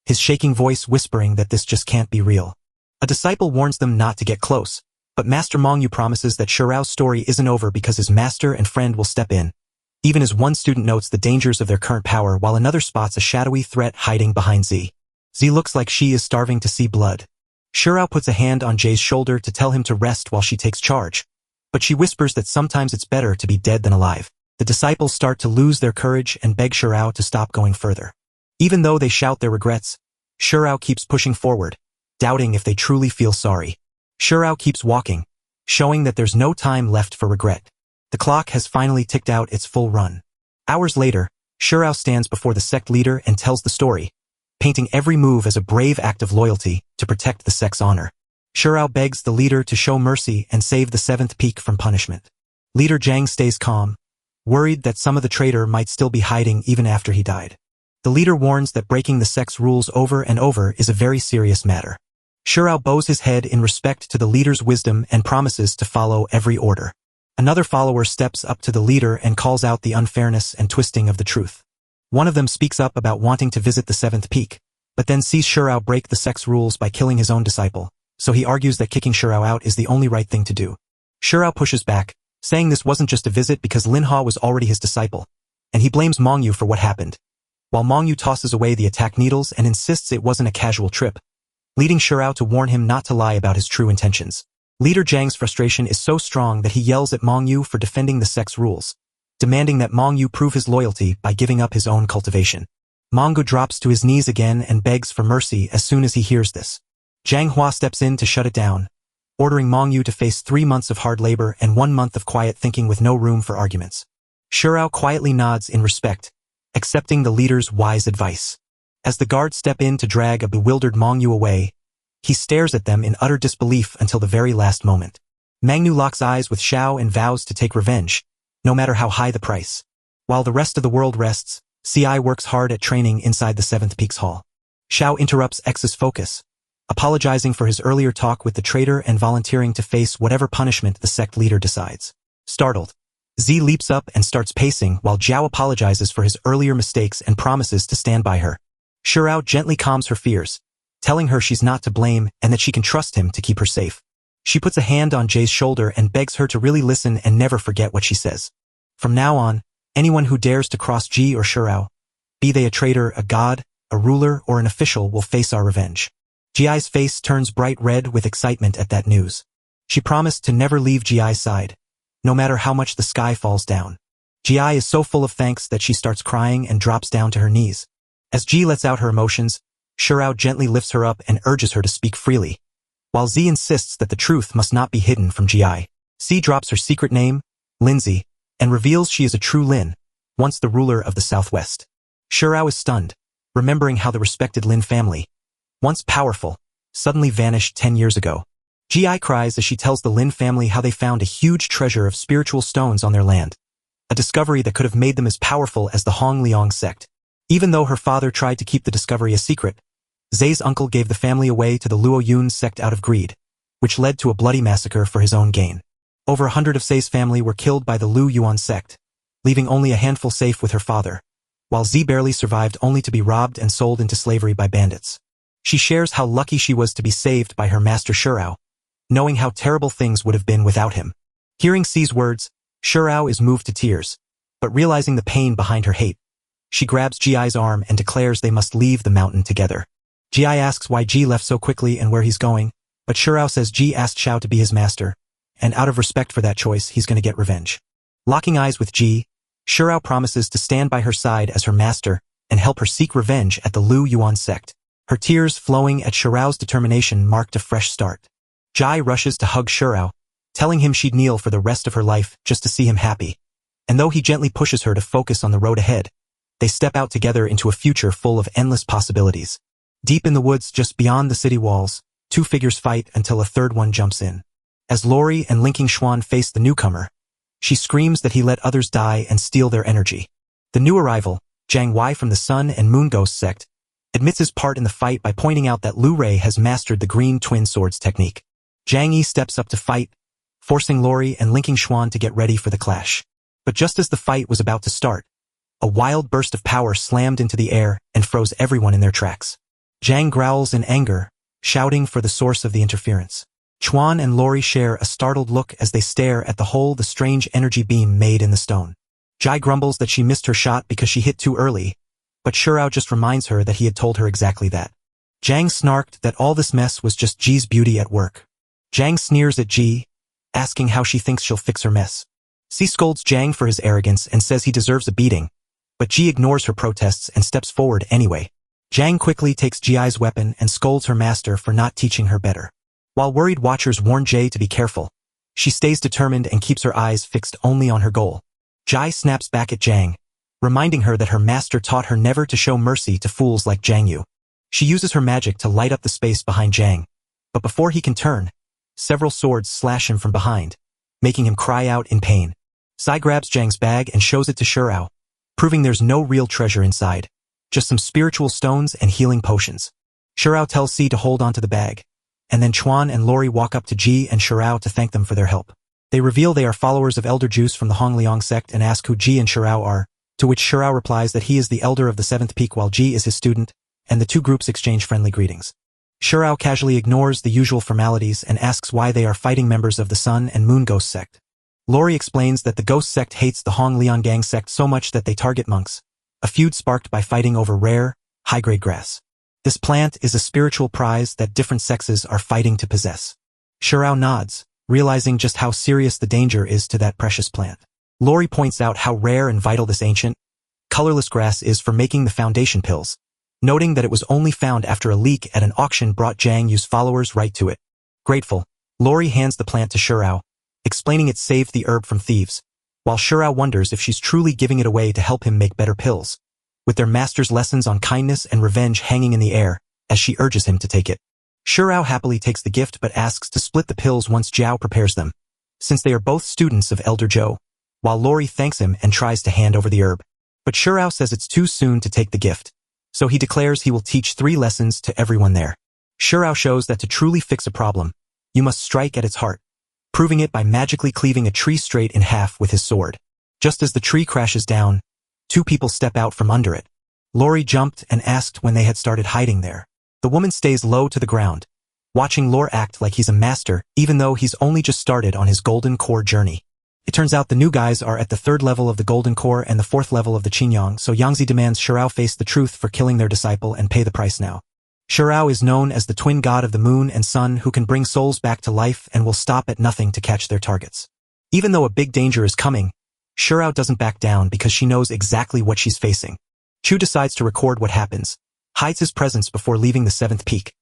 [SPEAKER 1] his shaking voice whispering that this just can't be real. A disciple warns them not to get close, but Master Mongyu promises that Shirao's story isn't over because his master and friend will step in, even as one student notes the dangers of their current power while another spots a shadowy threat hiding behind Z. Z looks like she is starving to see blood. Shirao puts a hand on Jay's shoulder to tell him to rest while she takes charge, but she whispers that sometimes it's better to be dead than alive. The disciples start to lose their courage and beg Shirao to stop going further. Even though they shout their regrets, Shirao keeps pushing forward, doubting if they truly feel sorry. Shirao keeps walking, showing that there's no time left for regret. The clock has finally ticked out its full run. Hours later, Shirao stands before the sect leader and tells the story, painting every move as a brave act of loyalty to protect the sect's honor. Shirao begs the leader to show mercy and save the seventh peak from punishment. Leader Zhang stays calm, worried that some of the traitor might still be hiding even after he died. The leader warns that breaking the sect's rules over and over is a very serious matter. Shirao bows his head in respect to the leader's wisdom and promises to follow every order. Another follower steps up to the leader and calls out the unfairness and twisting of the truth. One of them speaks up about wanting to visit the seventh peak, but then sees Shirao break the sect's rules by killing his own disciple, so he argues that kicking Shirao out is the only right thing to do. Shirao pushes back, saying this wasn't just a visit because Linha was already his disciple, and he blames Mongyu for what happened, while Mongyu tosses away the attack needles and insists it wasn't a casual trip, leading Shirao to warn him not to lie about his true intentions. Leader Zhang's frustration is so strong that he yells at Mongyu for defending the sect's rules, demanding that Mongyu prove his loyalty by giving up his own cultivation. Mongyu drops to his knees again and begs for mercy as soon as he hears this. Zhang Hua steps in to shut it down, ordering Mongyu to face 3 months of hard labor and 1 month of quiet thinking with no room for arguments. Shirao quietly nods in respect, accepting the leader's wise advice. As the guards step in to drag a bewildered Mongyu away, he stares at them in utter disbelief until the very last moment. Mangnu locks eyes with Xiao and vows to take revenge, no matter how high the price. While the rest of the world rests, CI works hard at training inside the Seventh Peaks Hall. Xiao interrupts X's focus, apologizing for his earlier talk with the traitor and volunteering to face whatever punishment the sect leader decides. Startled, Z leaps up and starts pacing while Zhao apologizes for his earlier mistakes and promises to stand by her. Shirao gently calms her fears, telling her she's not to blame and that she can trust him to keep her safe. She puts a hand on Jay's shoulder and begs her to really listen and never forget what she says. From now on, anyone who dares to cross Ji or Shirao, be they a traitor, a god, a ruler, or an official, will face our revenge. Ji's face turns bright red with excitement at that news. She promised to never leave Ji's side, no matter how much the sky falls down. Ji is so full of thanks that she starts crying and drops down to her knees. As Ji lets out her emotions, Shirao gently lifts her up and urges her to speak freely, while Z insists that the truth must not be hidden from Ji. C drops her secret name, Lindsay, and reveals she is a true Lin, once the ruler of the Southwest. Shirao is stunned, remembering how the respected Lin family, once powerful, suddenly vanished 10 years ago. Ji cries as she tells the Lin family how they found a huge treasure of spiritual stones on their land, a discovery that could have made them as powerful as the Hong Liang sect. Even though her father tried to keep the discovery a secret, Zay's uncle gave the family away to the Luo Yun sect out of greed, which led to a bloody massacre for his own gain. Over 100 of Zay's family were killed by the Lu Yuan sect, leaving only a handful safe with her father, while Z barely survived only to be robbed and sold into slavery by bandits. She shares how lucky she was to be saved by her master Shirao, knowing how terrible things would have been without him. Hearing C's words, Shirao is moved to tears, but realizing the pain behind her hate, she grabs Ji's arm and declares they must leave the mountain together. Ji asks why Ji left so quickly and where he's going, but Shirao says Ji asked Xiao to be his master, and out of respect for that choice, he's going to get revenge. Locking eyes with Ji, Shirao promises to stand by her side as her master and help her seek revenge at the Lu Yuan sect. Her tears flowing at Shirao's determination marked a fresh start. Ji rushes to hug Shirao, telling him she'd kneel for the rest of her life just to see him happy, and though he gently pushes her to focus on the road ahead, they step out together into a future full of endless possibilities. Deep in the woods just beyond the city walls, 2 figures fight until a third one jumps in. As Lori and Linking Xuan face the newcomer, she screams that he let others die and steal their energy. The new arrival, Zhang Wei from the Sun and Moon Ghost sect, admits his part in the fight by pointing out that Lu Rei has mastered the green twin swords technique. Zhang Yi steps up to fight, forcing Lori and linking Xuan to get ready for the clash. But just as the fight was about to start, a wild burst of power slammed into the air and froze everyone in their tracks. Zhang growls in anger, shouting for the source of the interference. Xuan and Lori share a startled look as they stare at the hole the strange energy beam made in the stone. Jai grumbles that she missed her shot because she hit too early, but Shurao just reminds her that he had told her exactly that. Zhang snarked that all this mess was just Ji's beauty at work. Zhang sneers at Ji, asking how she thinks she'll fix her mess. C scolds Zhang for his arrogance and says he deserves a beating, but Ji ignores her protests and steps forward anyway. Zhang quickly takes Ji's weapon and scolds her master for not teaching her better. While worried watchers warn Jie to be careful, she stays determined and keeps her eyes fixed only on her goal. Jai snaps back at Zhang, reminding her that her master taught her never to show mercy to fools like Zhang Yu. She uses her magic to light up the space behind Zhang, but before he can turn, several swords slash him from behind, making him cry out in pain. Sai grabs Zhang's bag and shows it to Shurao, proving there's no real treasure inside, just some spiritual stones and healing potions. Shurao tells C to hold onto the bag, and then Xuan and Lori walk up to Ji and Shurao to thank them for their help. They reveal they are followers of Elder Juice from the Hongliang sect and ask who Ji and Shurao are, to which Shurao replies that he is the elder of the 7th peak while Ji is his student, and the two groups exchange friendly greetings. Shurao casually ignores the usual formalities and asks why they are fighting members of the Sun and Moon Ghost sect. Lori explains that the Ghost sect hates the Hongliang sect so much that they target monks, a feud sparked by fighting over rare, high-grade grass. This plant is a spiritual prize that different sexes are fighting to possess. Shurao nods, realizing just how serious the danger is to that precious plant. Lori points out how rare and vital this ancient, colorless grass is for making the foundation pills, noting that it was only found after a leak at an auction brought Zhang Yu's followers right to it. Grateful, Lori hands the plant to Shurao, explaining it saved the herb from thieves, while Shurao wonders if she's truly giving it away to help him make better pills, with their master's lessons on kindness and revenge hanging in the air, as she urges him to take it. Shurao happily takes the gift but asks to split the pills once Zhao prepares them, since they are both students of Elder Zhou, while Lori thanks him and tries to hand over the herb. But Shurao says it's too soon to take the gift, so he declares he will teach 3 lessons to everyone there. Shurao shows that to truly fix a problem, you must strike at its heart, proving it by magically cleaving a tree straight in half with his sword. Just as the tree crashes down, 2 people step out from under it. Lori jumped and asked when they had started hiding there. The woman stays low to the ground, watching Lore act like he's a master even though he's only just started on his Golden Core journey. It turns out the new guys are at the 3rd level of the Golden Core and the 4th level of the Qinyang, so Yangzi demands Shurao face the truth for killing their disciple and pay the price now. Shurao is known as the twin god of the moon and sun who can bring souls back to life and will stop at nothing to catch their targets. Even though a big danger is coming, Shurao doesn't back down because she knows exactly what she's facing. Chu decides to record what happens, hides his presence before leaving the 7th peak,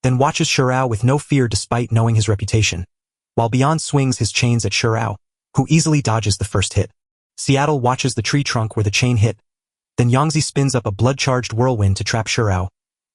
[SPEAKER 1] then watches Shurao with no fear despite knowing his reputation, while Beyond swings his chains at Shurao, who easily dodges the first hit. Seattle watches the tree trunk where the chain hit, then Yangzi spins up a blood-charged whirlwind to trap Shurao,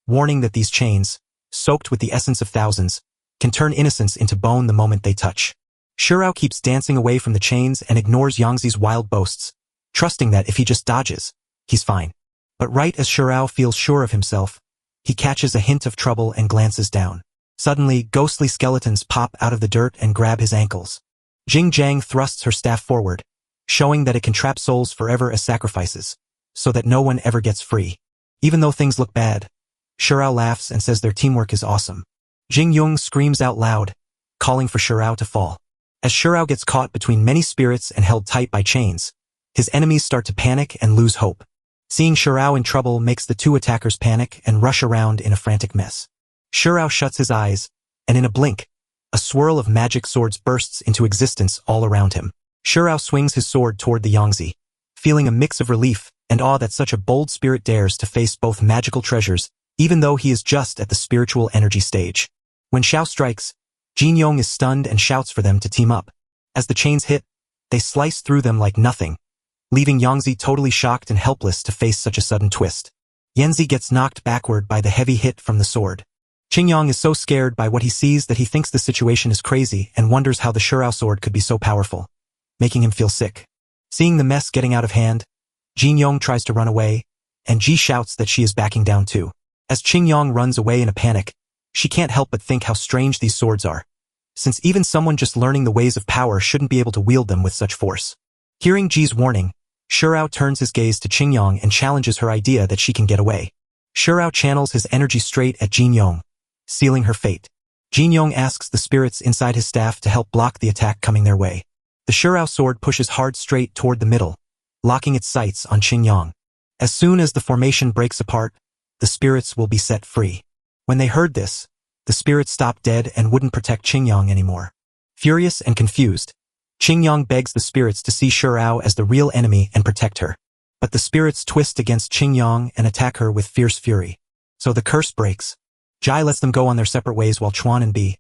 [SPEAKER 1] warning that these chains, soaked with the essence of thousands, can turn innocence into bone the moment they touch. Shurao keeps dancing away from the chains and ignores Yangzi's wild boasts, trusting that if he just dodges, he's fine. But right as Shurao feels sure of himself, he catches a hint of trouble and glances down. Suddenly, ghostly skeletons pop out of the dirt and grab his ankles. Jing Jiang thrusts her staff forward, showing that it can trap souls forever as sacrifices, so that no one ever gets free. Even though things look bad, Shurao laughs and says their teamwork is awesome. Jing Yung screams out loud, calling for Shurao to fall. As Shurao gets caught between many spirits and held tight by chains, his enemies start to panic and lose hope. Seeing Shurao in trouble makes the 2 attackers panic and rush around in a frantic mess. Shurao shuts his eyes, and in a blink, a swirl of magic swords bursts into existence all around him. Shurao swings his sword toward the Yangzi, feeling a mix of relief and awe that such a bold spirit dares to face both magical treasures, even though he is just at the spiritual energy stage. When Xiao strikes, Jin Yong is stunned and shouts for them to team up. As the chains hit, they slice through them like nothing, leaving Yangzi totally shocked and helpless to face such a sudden twist. Yanzi gets knocked backward by the heavy hit from the sword. Qingyang is so scared by what he sees that he thinks the situation is crazy and wonders how the Shurao sword could be so powerful, making him feel sick. Seeing the mess getting out of hand, Jin Yong tries to run away, and Ji shouts that she is backing down too. As Qingyang runs away in a panic, she can't help but think how strange these swords are, since even someone just learning the ways of power shouldn't be able to wield them with such force. Hearing Ji's warning, Shirao turns his gaze to Qingyang and challenges her idea that she can get away. Shirao channels his energy straight at Jinyong, sealing her fate. Jinyong asks the spirits inside his staff to help block the attack coming their way. The Shirao sword pushes hard straight toward the middle, locking its sights on Qingyang. As soon as the formation breaks apart, the spirits will be set free. When they heard this, the spirits stopped dead and wouldn't protect Qingyang anymore. Furious and confused, Qingyang begs the spirits to see Shirao as the real enemy and protect her. But the spirits twist against Qingyang and attack her with fierce fury. So the curse breaks. Jai lets them go on their separate ways while Chuan and B.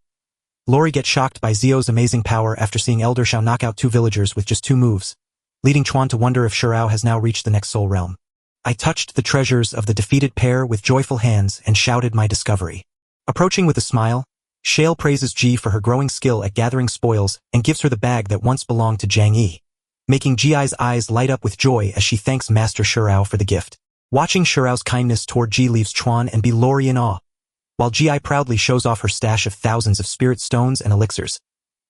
[SPEAKER 1] Lori get shocked by Zio's amazing power after seeing Elder Shao knock out 2 villagers with just 2 moves, leading Chuan to wonder if Shirao has now reached the next soul realm. I touched the treasures of the defeated pair with joyful hands and shouted my discovery. Approaching with a smile, Shale praises Ji for her growing skill at gathering spoils and gives her the bag that once belonged to Jiang Yi, making Ji's eyes light up with joy as she thanks Master Shirao for the gift. Watching Shirao's kindness toward Ji leaves Chuan and B. Lori in awe, while Ji proudly shows off her stash of thousands of spirit stones and elixirs,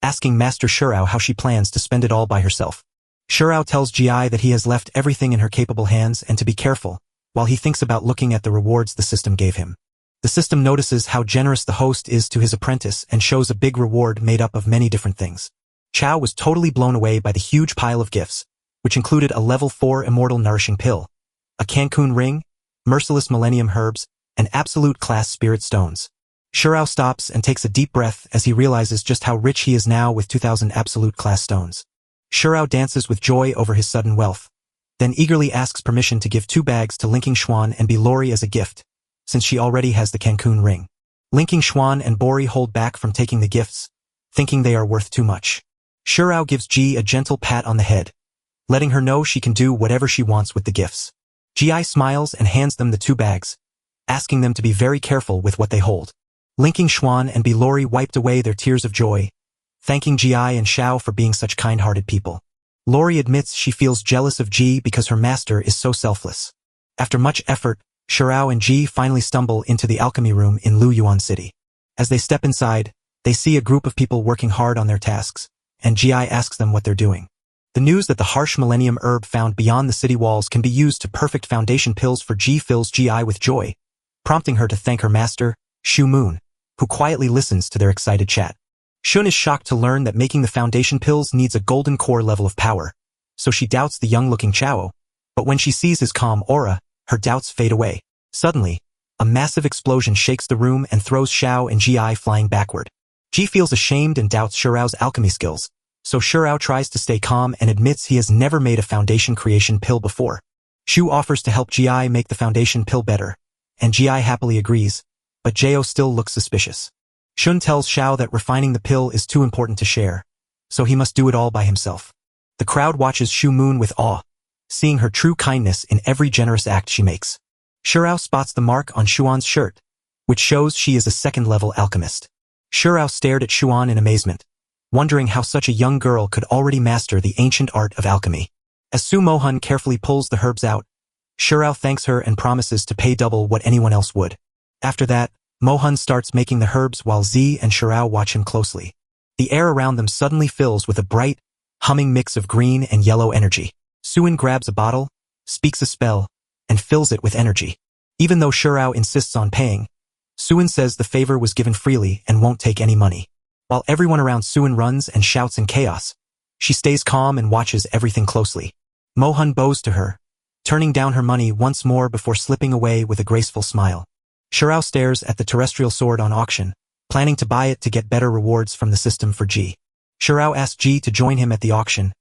[SPEAKER 1] asking Master Shirao how she plans to spend it all by herself. Shirao tells Ji that he has left everything in her capable hands and to be careful, while he thinks about looking at the rewards the system gave him. The system notices how generous the host is to his apprentice and shows a big reward made up of many different things. Chao was totally blown away by the huge pile of gifts, which included a level 4 immortal nourishing pill, a Cancun ring, merciless millennium herbs, and absolute class spirit stones. Shirao stops and takes a deep breath as he realizes just how rich he is now with 2,000 absolute class stones. Shirao dances with joy over his sudden wealth, then eagerly asks permission to give 2 bags to Linking Xuan and B. Lori as a gift, since she already has the Cancun ring. Linking Xuan and Bori hold back from taking the gifts, thinking they are worth too much. Shirao gives Ji a gentle pat on the head, letting her know she can do whatever she wants with the gifts. Ji smiles and hands them the 2 bags, asking them to be very careful with what they hold. Linking Xuan and B. Lori wiped away their tears of joy, thanking Ji and Shao for being such kind-hearted people. Lori admits she feels jealous of Ji because her master is so selfless. After much effort, Shirao and Ji finally stumble into the alchemy room in Luyuan City. As they step inside, they see a group of people working hard on their tasks, and Ji asks them what they're doing. The news that the harsh millennium herb found beyond the city walls can be used to perfect foundation pills for Ji fills Ji with joy, prompting her to thank her master, Shu Moon, who quietly listens to their excited chat. Shun is shocked to learn that making the foundation pills needs a golden core level of power, so she doubts the young-looking Chao, but when she sees his calm aura, her doubts fade away. Suddenly, a massive explosion shakes the room and throws Shao and Ji flying backward. Ji feels ashamed and doubts Shirao's alchemy skills, so Shirao tries to stay calm and admits he has never made a foundation creation pill before. Shu offers to help Ji make the foundation pill better, and Ji happily agrees, but Jao still looks suspicious. Shun tells Shao that refining the pill is too important to share, so he must do it all by himself. The crowd watches Shu Moon with awe, seeing her true kindness in every generous act she makes. Shirao spots the mark on Xuan's shirt, which shows she is a second-level alchemist. Shirao stared at Xuan in amazement, wondering how such a young girl could already master the ancient art of alchemy. As Su Mohan carefully pulls the herbs out, Shirao thanks her and promises to pay double what anyone else would. After that, Mohan starts making the herbs while Z and Shirao watch him closely. The air around them suddenly fills with a bright, humming mix of green and yellow energy. Suin grabs a bottle, speaks a spell, and fills it with energy. Even though Shirao insists on paying, Suin says the favor was given freely and won't take any money. While everyone around Suin runs and shouts in chaos, she stays calm and watches everything closely. Mohan bows to her, turning down her money once more before slipping away with a graceful smile. Shirao stares at the terrestrial sword on auction, planning to buy it to get better rewards from the system for Ji. Shirao asks Ji to join him at the auction,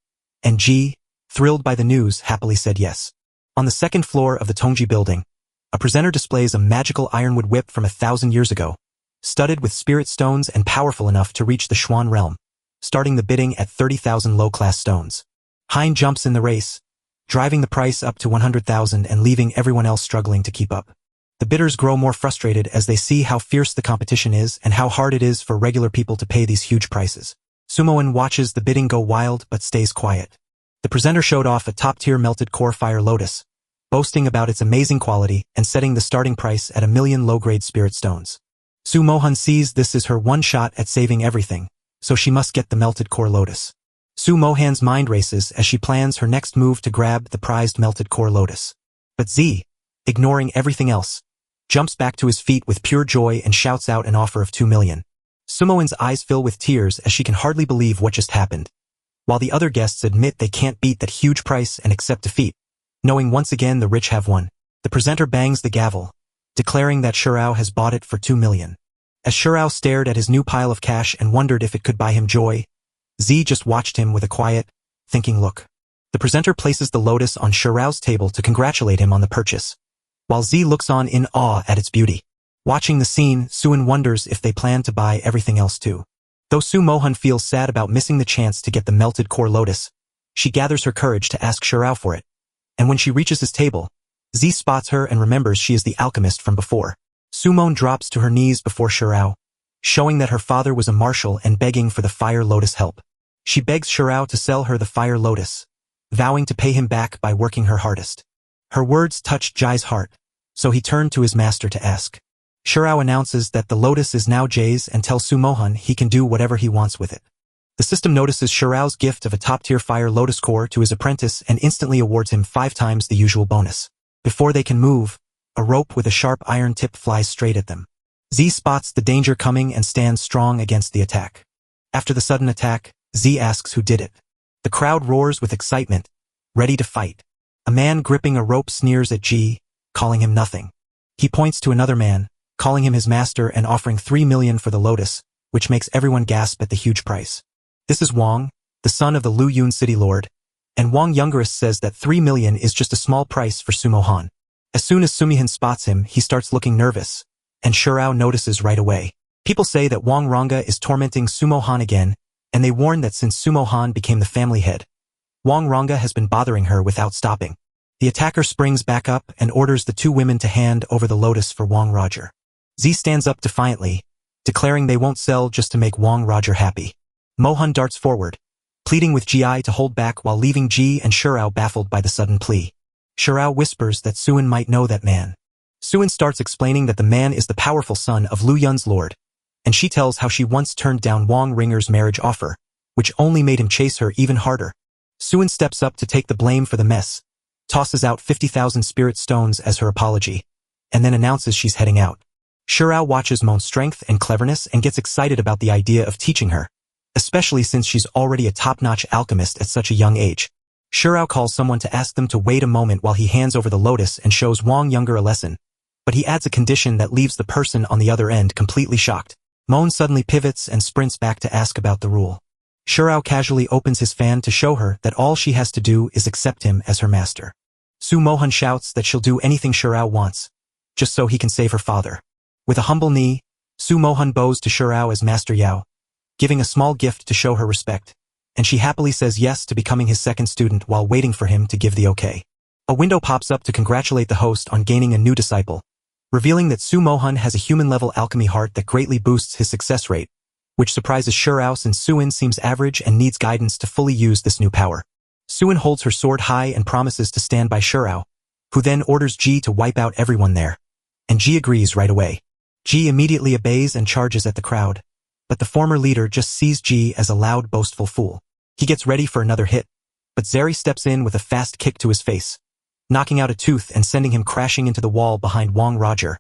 [SPEAKER 1] and Ji, thrilled by the news, happily said yes. On the second floor of the Tongji building, a presenter displays a magical ironwood whip from 1,000 years ago, studded with spirit stones and powerful enough to reach the Xuan realm, starting the bidding at 30,000 low-class stones. Hein jumps in the race, driving the price up to 100,000 and leaving everyone else struggling to keep up. The bidders grow more frustrated as they see how fierce the competition is and how hard it is for regular people to pay these huge prices. Sumoan watches the bidding go wild but stays quiet. The presenter showed off a top-tier melted core fire lotus, boasting about its amazing quality and setting the starting price at 1,000,000 low-grade spirit stones. Su Mohan sees this as her one shot at saving everything, so she must get the melted core lotus. Su Mohan's mind races as she plans her next move to grab the prized melted core lotus. But Z, ignoring everything else, jumps back to his feet with pure joy and shouts out an offer of 2 million. Sumoan's eyes fill with tears as she can hardly believe what just happened, while the other guests admit they can't beat that huge price and accept defeat. Knowing once again the rich have won, the presenter bangs the gavel, declaring that Shurao has bought it for 2 million. As Shurao stared at his new pile of cash and wondered if it could buy him joy, Z just watched him with a quiet, thinking look. The presenter places the lotus on Shurao's table to congratulate him on the purchase, while Z looks on in awe at its beauty. Watching the scene, Suin wonders if they plan to buy everything else too. Though Su Mohan feels sad about missing the chance to get the melted core lotus, she gathers her courage to ask Shurao for it. And when she reaches his table, Z spots her and remembers she is the alchemist from before. Su Mohan drops to her knees before Shurao, showing that her father was a marshal and begging for the fire lotus help. She begs Shurao to sell her the fire lotus, vowing to pay him back by working her hardest. Her words touched Jai's heart, so he turned to his master to ask. Shurao announces that the lotus is now Jai's and tells Su Mohan he can do whatever he wants with it. The system notices Shurao's gift of a top-tier fire lotus core to his apprentice and instantly awards him 5 times the usual bonus. Before they can move, a rope with a sharp iron tip flies straight at them. Z spots the danger coming and stands strong against the attack. After the sudden attack, Z asks who did it. The crowd roars with excitement, ready to fight. A man gripping a rope sneers at G, calling him nothing. He points to another man, calling him his master and offering 3 million for the lotus, which makes everyone gasp at the huge price. This is Wang, the son of the Lu Yun city lord, and Wang Youngerist says that 3 million is just a small price for Su Mohan. As soon as Sumihan spots him, he starts looking nervous, and Shurao notices right away. People say that Wang Ranga is tormenting Su Mohan again, and they warn that since Su Mohan became the family head, Wang Ranga has been bothering her without stopping. The attacker springs back up and orders the 2 women to hand over the lotus for Wang Roger. Z stands up defiantly, declaring they won't sell just to make Wang Roger happy. Mohan darts forward, pleading with Gi to hold back while leaving Ji and Shurao baffled by the sudden plea. Shurao whispers that Suin might know that man. Suin starts explaining that the man is the powerful son of Lu Yun's lord, and she tells how she once turned down Wang Ringer's marriage offer, which only made him chase her even harder. Suin steps up to take the blame for the mess, tosses out 50,000 spirit stones as her apology, and then announces she's heading out. Shurao watches Moan's strength and cleverness and gets excited about the idea of teaching her, especially since she's already a top-notch alchemist at such a young age. Shurao calls someone to ask them to wait a moment while he hands over the lotus and shows Wang Younger a lesson, but he adds a condition that leaves the person on the other end completely shocked. Moan suddenly pivots and sprints back to ask about the rule. Shurao casually opens his fan to show her that all she has to do is accept him as her master. Su Mohan shouts that she'll do anything Shurao wants, just so he can save her father. With a humble knee, Su Mohan bows to Shurao as Master Yao, giving a small gift to show her respect, and she happily says yes to becoming his second student while waiting for him to give the okay. A window pops up to congratulate the host on gaining a new disciple, revealing that Su Mohan has a human-level alchemy heart that greatly boosts his success rate, which surprises Shurao since Suin seems average and needs guidance to fully use this new power. Suin holds her sword high and promises to stand by Shurao, who then orders Ji to wipe out everyone there, and Ji agrees right away. Ji immediately obeys and charges at the crowd, but the former leader just sees Ji as a loud, boastful fool. He gets ready for another hit, but Zeri steps in with a fast kick to his face, knocking out a tooth and sending him crashing into the wall behind Wang Roger,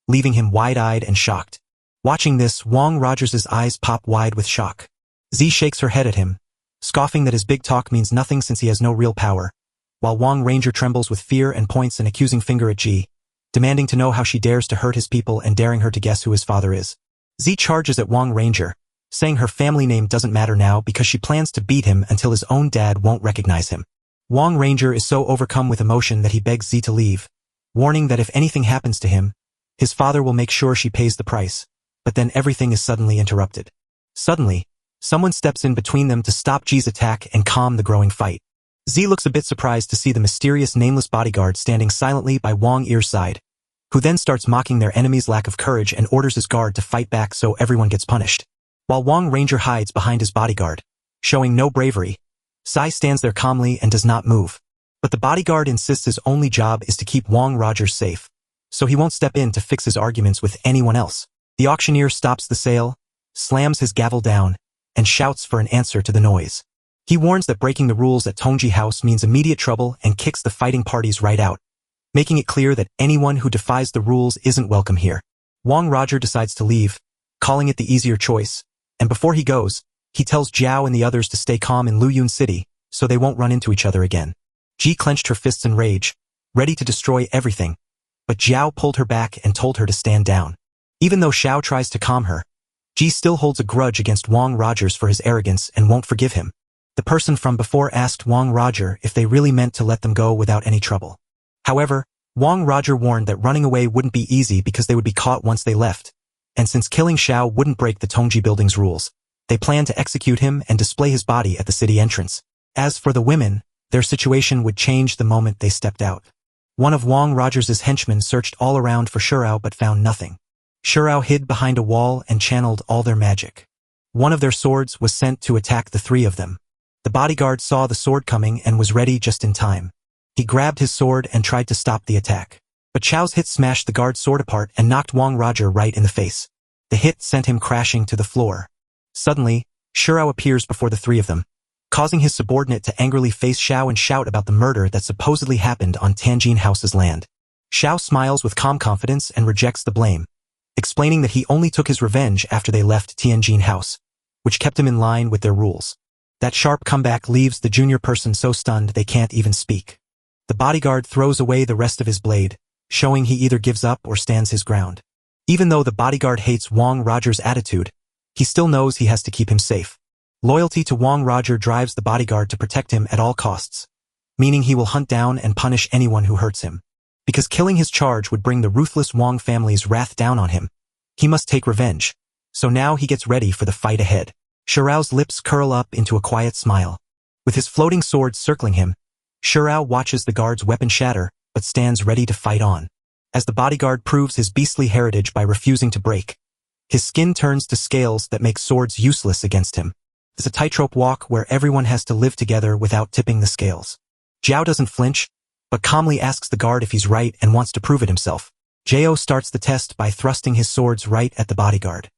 [SPEAKER 1] leaving him wide-eyed and shocked. Watching this, Wang Rogers' eyes pop wide with shock. Z shakes her head at him, scoffing that his big talk means nothing since he has no real power, while Wang Ranger trembles with fear and points an accusing finger at Ji, demanding to know how she dares to hurt his people and daring her to guess who his father is. Z charges at Wang Ranger, saying her family name doesn't matter now because she plans to beat him until his own dad won't recognize him. Wang Ranger is so overcome with emotion that he begs Z to leave, warning that if anything happens to him, his father will make sure she pays the price, but then everything is suddenly interrupted. Suddenly, someone steps in between them to stop Ji's attack and calm the growing fight. Z looks a bit surprised to see the mysterious nameless bodyguard standing silently by Wang Ear's side, who then starts mocking their enemy's lack of courage and orders his guard to fight back so everyone gets punished. While Wang Ranger hides behind his bodyguard, showing no bravery, Sai stands there calmly and does not move. But the bodyguard insists his only job is to keep Wong Rogers safe, so he won't step in to fix his arguments with anyone else. The auctioneer stops the sale, slams his gavel down, and shouts for an answer to the noise. He warns that breaking the rules at Tongji House means immediate trouble and kicks the fighting parties right out, making it clear that anyone who defies the rules isn't welcome here. Wong Roger decides to leave, calling it the easier choice, and before he goes, he tells Jiao and the others to stay calm in Luyun City so they won't run into each other again. Ji clenched her fists in rage, ready to destroy everything, but Jiao pulled her back and told her to stand down. Even though Xiao tries to calm her, Ji still holds a grudge against Wong Rogers for his arrogance and won't forgive him. The person from before asked Wong Roger if they really meant to let them go without any trouble. However, Wong Roger warned that running away wouldn't be easy because they would be caught once they left, and since killing Xiao wouldn't break the Tongji building's rules, they planned to execute him and display his body at the city entrance. As for the women, their situation would change the moment they stepped out. One of Wong Rogers' henchmen searched all around for Shurao but found nothing. Shurao hid behind a wall and channeled all their magic. One of their swords was sent to attack the three of them. The bodyguard saw the sword coming and was ready just in time. He grabbed his sword and tried to stop the attack. But Chao's hit smashed the guard's sword apart and knocked Wong Roger right in the face. The hit sent him crashing to the floor. Suddenly, Shurao appears before the three of them, causing his subordinate to angrily face Xiao and shout about the murder that supposedly happened on Tianjin House's land. Xiao smiles with calm confidence and rejects the blame, explaining that he only took his revenge after they left Tianjin House, which kept him in line with their rules. That sharp comeback leaves the junior person so stunned they can't even speak. The bodyguard throws away the rest of his blade, showing he either gives up or stands his ground. Even though the bodyguard hates Wong Roger's attitude, he still knows he has to keep him safe. Loyalty to Wong Roger drives the bodyguard to protect him at all costs, meaning he will hunt down and punish anyone who hurts him. Because killing his charge would bring the ruthless Wong family's wrath down on him, he must take revenge, so now he gets ready for the fight ahead. Shurao's lips curl up into a quiet smile. With his floating sword circling him, Shurao watches the guard's weapon shatter, but stands ready to fight on. As the bodyguard proves his beastly heritage by refusing to break, his skin turns to scales that make swords useless against him. It's a tightrope walk where everyone has to live together without tipping the scales. Jiao doesn't flinch, but calmly asks the guard if he's right and wants to prove it himself. Jiao starts the test by thrusting his swords right at the bodyguard.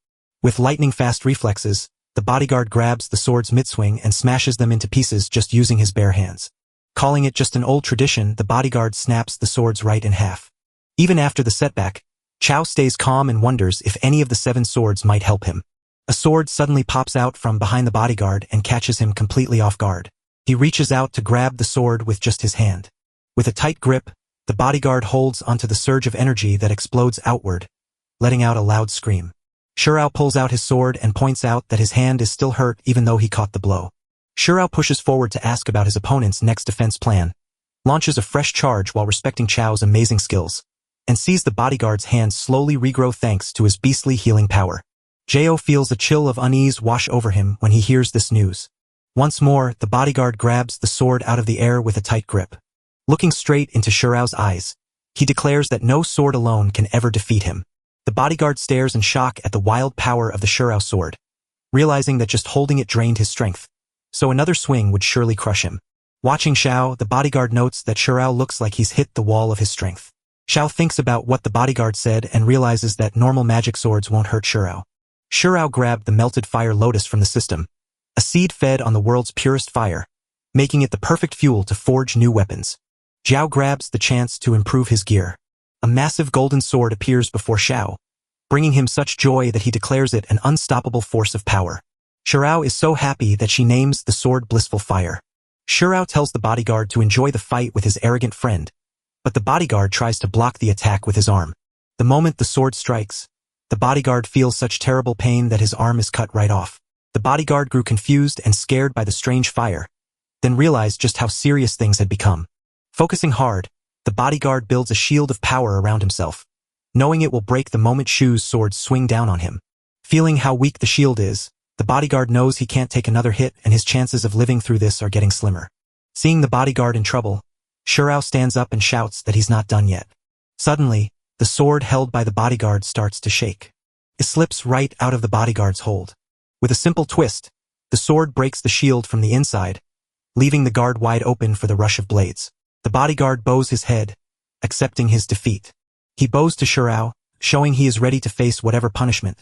[SPEAKER 1] With lightning-fast reflexes, the bodyguard grabs the sword's mid-swing and smashes them into pieces just using his bare hands. Calling it just an old tradition, the bodyguard snaps the swords right in half. Even after the setback, Chao stays calm and wonders if any of the 7 swords might help him. A sword suddenly pops out from behind the bodyguard and catches him completely off guard. He reaches out to grab the sword with just his hand. With a tight grip, the bodyguard holds onto the surge of energy that explodes outward, letting out a loud scream. Shurao pulls out his sword and points out that his hand is still hurt even though he caught the blow. Shurao pushes forward to ask about his opponent's next defense plan, launches a fresh charge while respecting Chao's amazing skills, and sees the bodyguard's hand slowly regrow thanks to his beastly healing power. Jiao feels a chill of unease wash over him when he hears this news. Once more, the bodyguard grabs the sword out of the air with a tight grip. Looking straight into Shurao's eyes, he declares that no sword alone can ever defeat him. The bodyguard stares in shock at the wild power of the Shurao sword, realizing that just holding it drained his strength, so another swing would surely crush him. Watching Xiao, the bodyguard notes that Shurao looks like he's hit the wall of his strength. Xiao thinks about what the bodyguard said and realizes that normal magic swords won't hurt Shurao. Shurao grabbed the melted fire lotus from the system, a seed fed on the world's purest fire, making it the perfect fuel to forge new weapons. Jiao grabs the chance to improve his gear. A massive golden sword appears before Xiao, bringing him such joy that he declares it an unstoppable force of power. Shurao is so happy that she names the sword Blissful Fire. Shurao tells the bodyguard to enjoy the fight with his arrogant friend, but the bodyguard tries to block the attack with his arm. The moment the sword strikes, the bodyguard feels such terrible pain that his arm is cut right off. The bodyguard grew confused and scared by the strange fire, then realized just how serious things had become. Focusing hard, the bodyguard builds a shield of power around himself, knowing it will break the moment Shu's swords swing down on him. Feeling how weak the shield is, the bodyguard knows he can't take another hit and his chances of living through this are getting slimmer. Seeing the bodyguard in trouble, Shurao stands up and shouts that he's not done yet. Suddenly, the sword held by the bodyguard starts to shake. It slips right out of the bodyguard's hold. With a simple twist, the sword breaks the shield from the inside, leaving the guard wide open for the rush of blades. The bodyguard bows his head, accepting his defeat. He bows to Shirao, showing he is ready to face whatever punishment,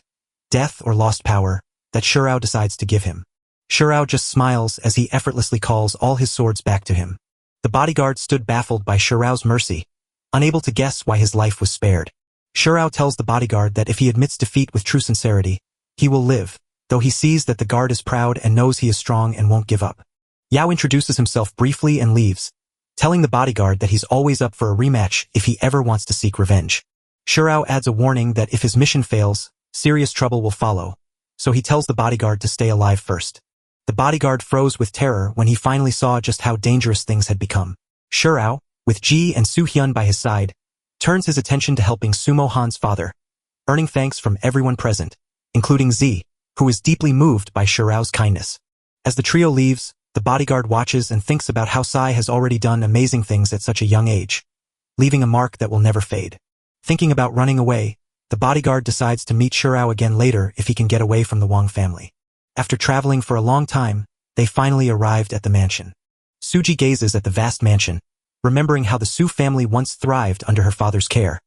[SPEAKER 1] death or lost power, that Shirao decides to give him. Shirao just smiles as he effortlessly calls all his swords back to him. The bodyguard stood baffled by Shirao's mercy, unable to guess why his life was spared. Shirao tells the bodyguard that if he admits defeat with true sincerity, he will live, though he sees that the guard is proud and knows he is strong and won't give up. Yao introduces himself briefly and leaves, telling the bodyguard that he's always up for a rematch if he ever wants to seek revenge. Shirao adds a warning that if his mission fails, serious trouble will follow, so he tells the bodyguard to stay alive first. The bodyguard froze with terror when he finally saw just how dangerous things had become. Shirao, with Ji and Su Hyun by his side, turns his attention to helping Sumo Han's father, earning thanks from everyone present, including Z, who is deeply moved by Shirao's kindness. As the trio leaves, the bodyguard watches and thinks about how Sai has already done amazing things at such a young age, leaving a mark that will never fade. Thinking about running away, the bodyguard decides to meet Shirao again later if he can get away from the Wang family. After traveling for a long time, they finally arrived at the mansion. Suji gazes at the vast mansion, remembering how the Su family once thrived under her father's care.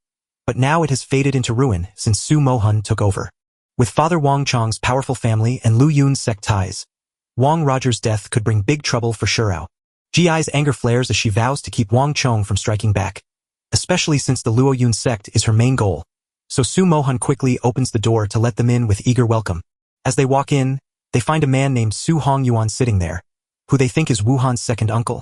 [SPEAKER 1] But now it has faded into ruin since Su Mohan took over. With Father Wang Chong's powerful family and Lu Yun's sect ties, Wang Roger's death could bring big trouble for Shirao. Ji's anger flares as she vows to keep Wang Chong from striking back, especially since the Luo Yun sect is her main goal, so Su Mohan quickly opens the door to let them in with eager welcome. As they walk in, they find a man named Su Hongyuan sitting there, who they think is Wuhan's second uncle,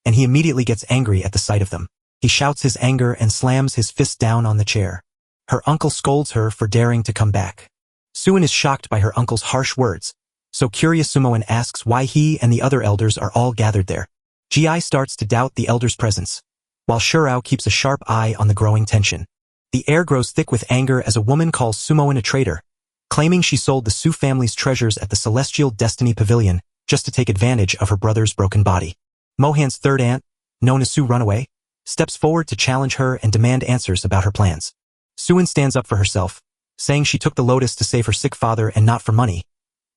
[SPEAKER 1] and he immediately gets angry at the sight of them. He shouts his anger and slams his fist down on the chair. Her uncle scolds her for daring to come back. Suin is shocked by her uncle's harsh words, so curious Sumoan asks why he and the other elders are all gathered there. Ji starts to doubt the elders' presence, while Shirao keeps a sharp eye on the growing tension. The air grows thick with anger as a woman calls Sumoan a traitor, claiming she sold the Su family's treasures at the Celestial Destiny Pavilion just to take advantage of her brother's broken body. Mohan's third aunt, known as Su Runaway, steps forward to challenge her and demand answers about her plans. Suin stands up for herself, saying she took the lotus to save her sick father and not for money,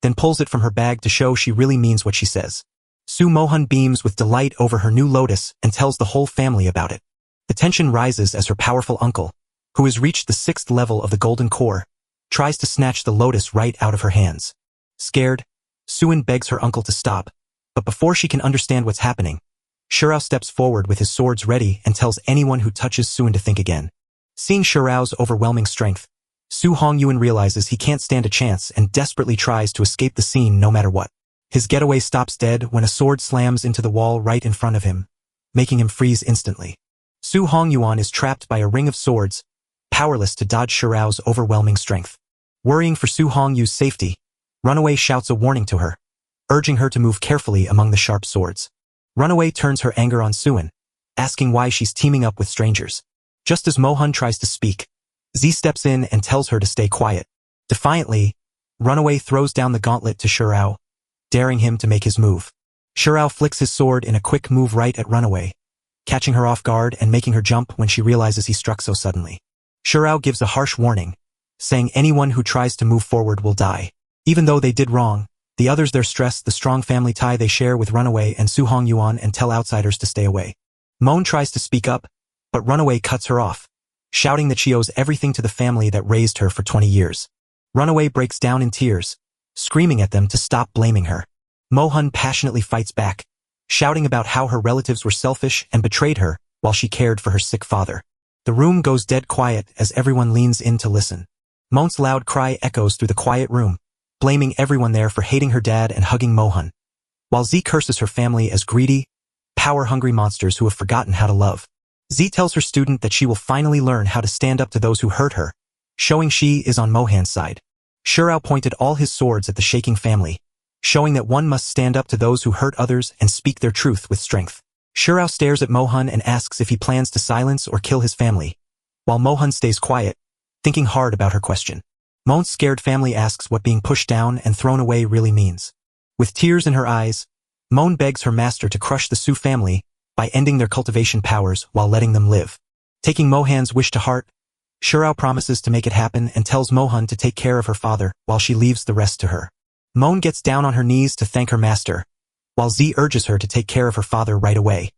[SPEAKER 1] then pulls it from her bag to show she really means what she says. Su Mohan beams with delight over her new lotus and tells the whole family about it. The tension rises as her powerful uncle, who has reached the 6th level of the golden core, tries to snatch the lotus right out of her hands. Scared, Suin begs her uncle to stop, but before she can understand what's happening, Shirao steps forward with his swords ready and tells anyone who touches Suin to think again. Seeing Shirao's overwhelming strength, Su Hongyuan realizes he can't stand a chance and desperately tries to escape the scene no matter what. His getaway stops dead when a sword slams into the wall right in front of him, making him freeze instantly. Su Hongyuan is trapped by a ring of swords, powerless to dodge Shirao's overwhelming strength. Worrying for Su Hongyu's safety, Runaway shouts a warning to her, urging her to move carefully among the sharp swords. Runaway turns her anger on Suin, asking why she's teaming up with strangers. Just as Mohan tries to speak, Z steps in and tells her to stay quiet. Defiantly, Runaway throws down the gauntlet to Shirao, daring him to make his move. Shirao flicks his sword in a quick move right at Runaway, catching her off guard and making her jump when she realizes he struck so suddenly. Shirao gives a harsh warning, saying anyone who tries to move forward will die. Even though they did wrong, the others there stress the strong family tie they share with Runaway and Su Hongyuan and tell outsiders to stay away. Moan tries to speak up, but Runaway cuts her off, shouting that she owes everything to the family that raised her for 20 years. Runaway breaks down in tears, screaming at them to stop blaming her. Mohan passionately fights back, shouting about how her relatives were selfish and betrayed her while she cared for her sick father. The room goes dead quiet as everyone leans in to listen. Moan's loud cry echoes through the quiet room, blaming everyone there for hating her dad and hugging Mohan, while Z curses her family as greedy, power-hungry monsters who have forgotten how to love. Z tells her student that she will finally learn how to stand up to those who hurt her, showing she is on Mohan's side. Shirao pointed all his swords at the shaking family, showing that one must stand up to those who hurt others and speak their truth with strength. Shirao stares at Mohan and asks if he plans to silence or kill his family, while Mohan stays quiet, thinking hard about her question. Moan's scared family asks what being pushed down and thrown away really means. With tears in her eyes, Moan begs her master to crush the Su family by ending their cultivation powers while letting them live. Taking Mohan's wish to heart, Shirao promises to make it happen and tells Mohan to take care of her father while she leaves the rest to her. Moan gets down on her knees to thank her master, while Z urges her to take care of her father right away.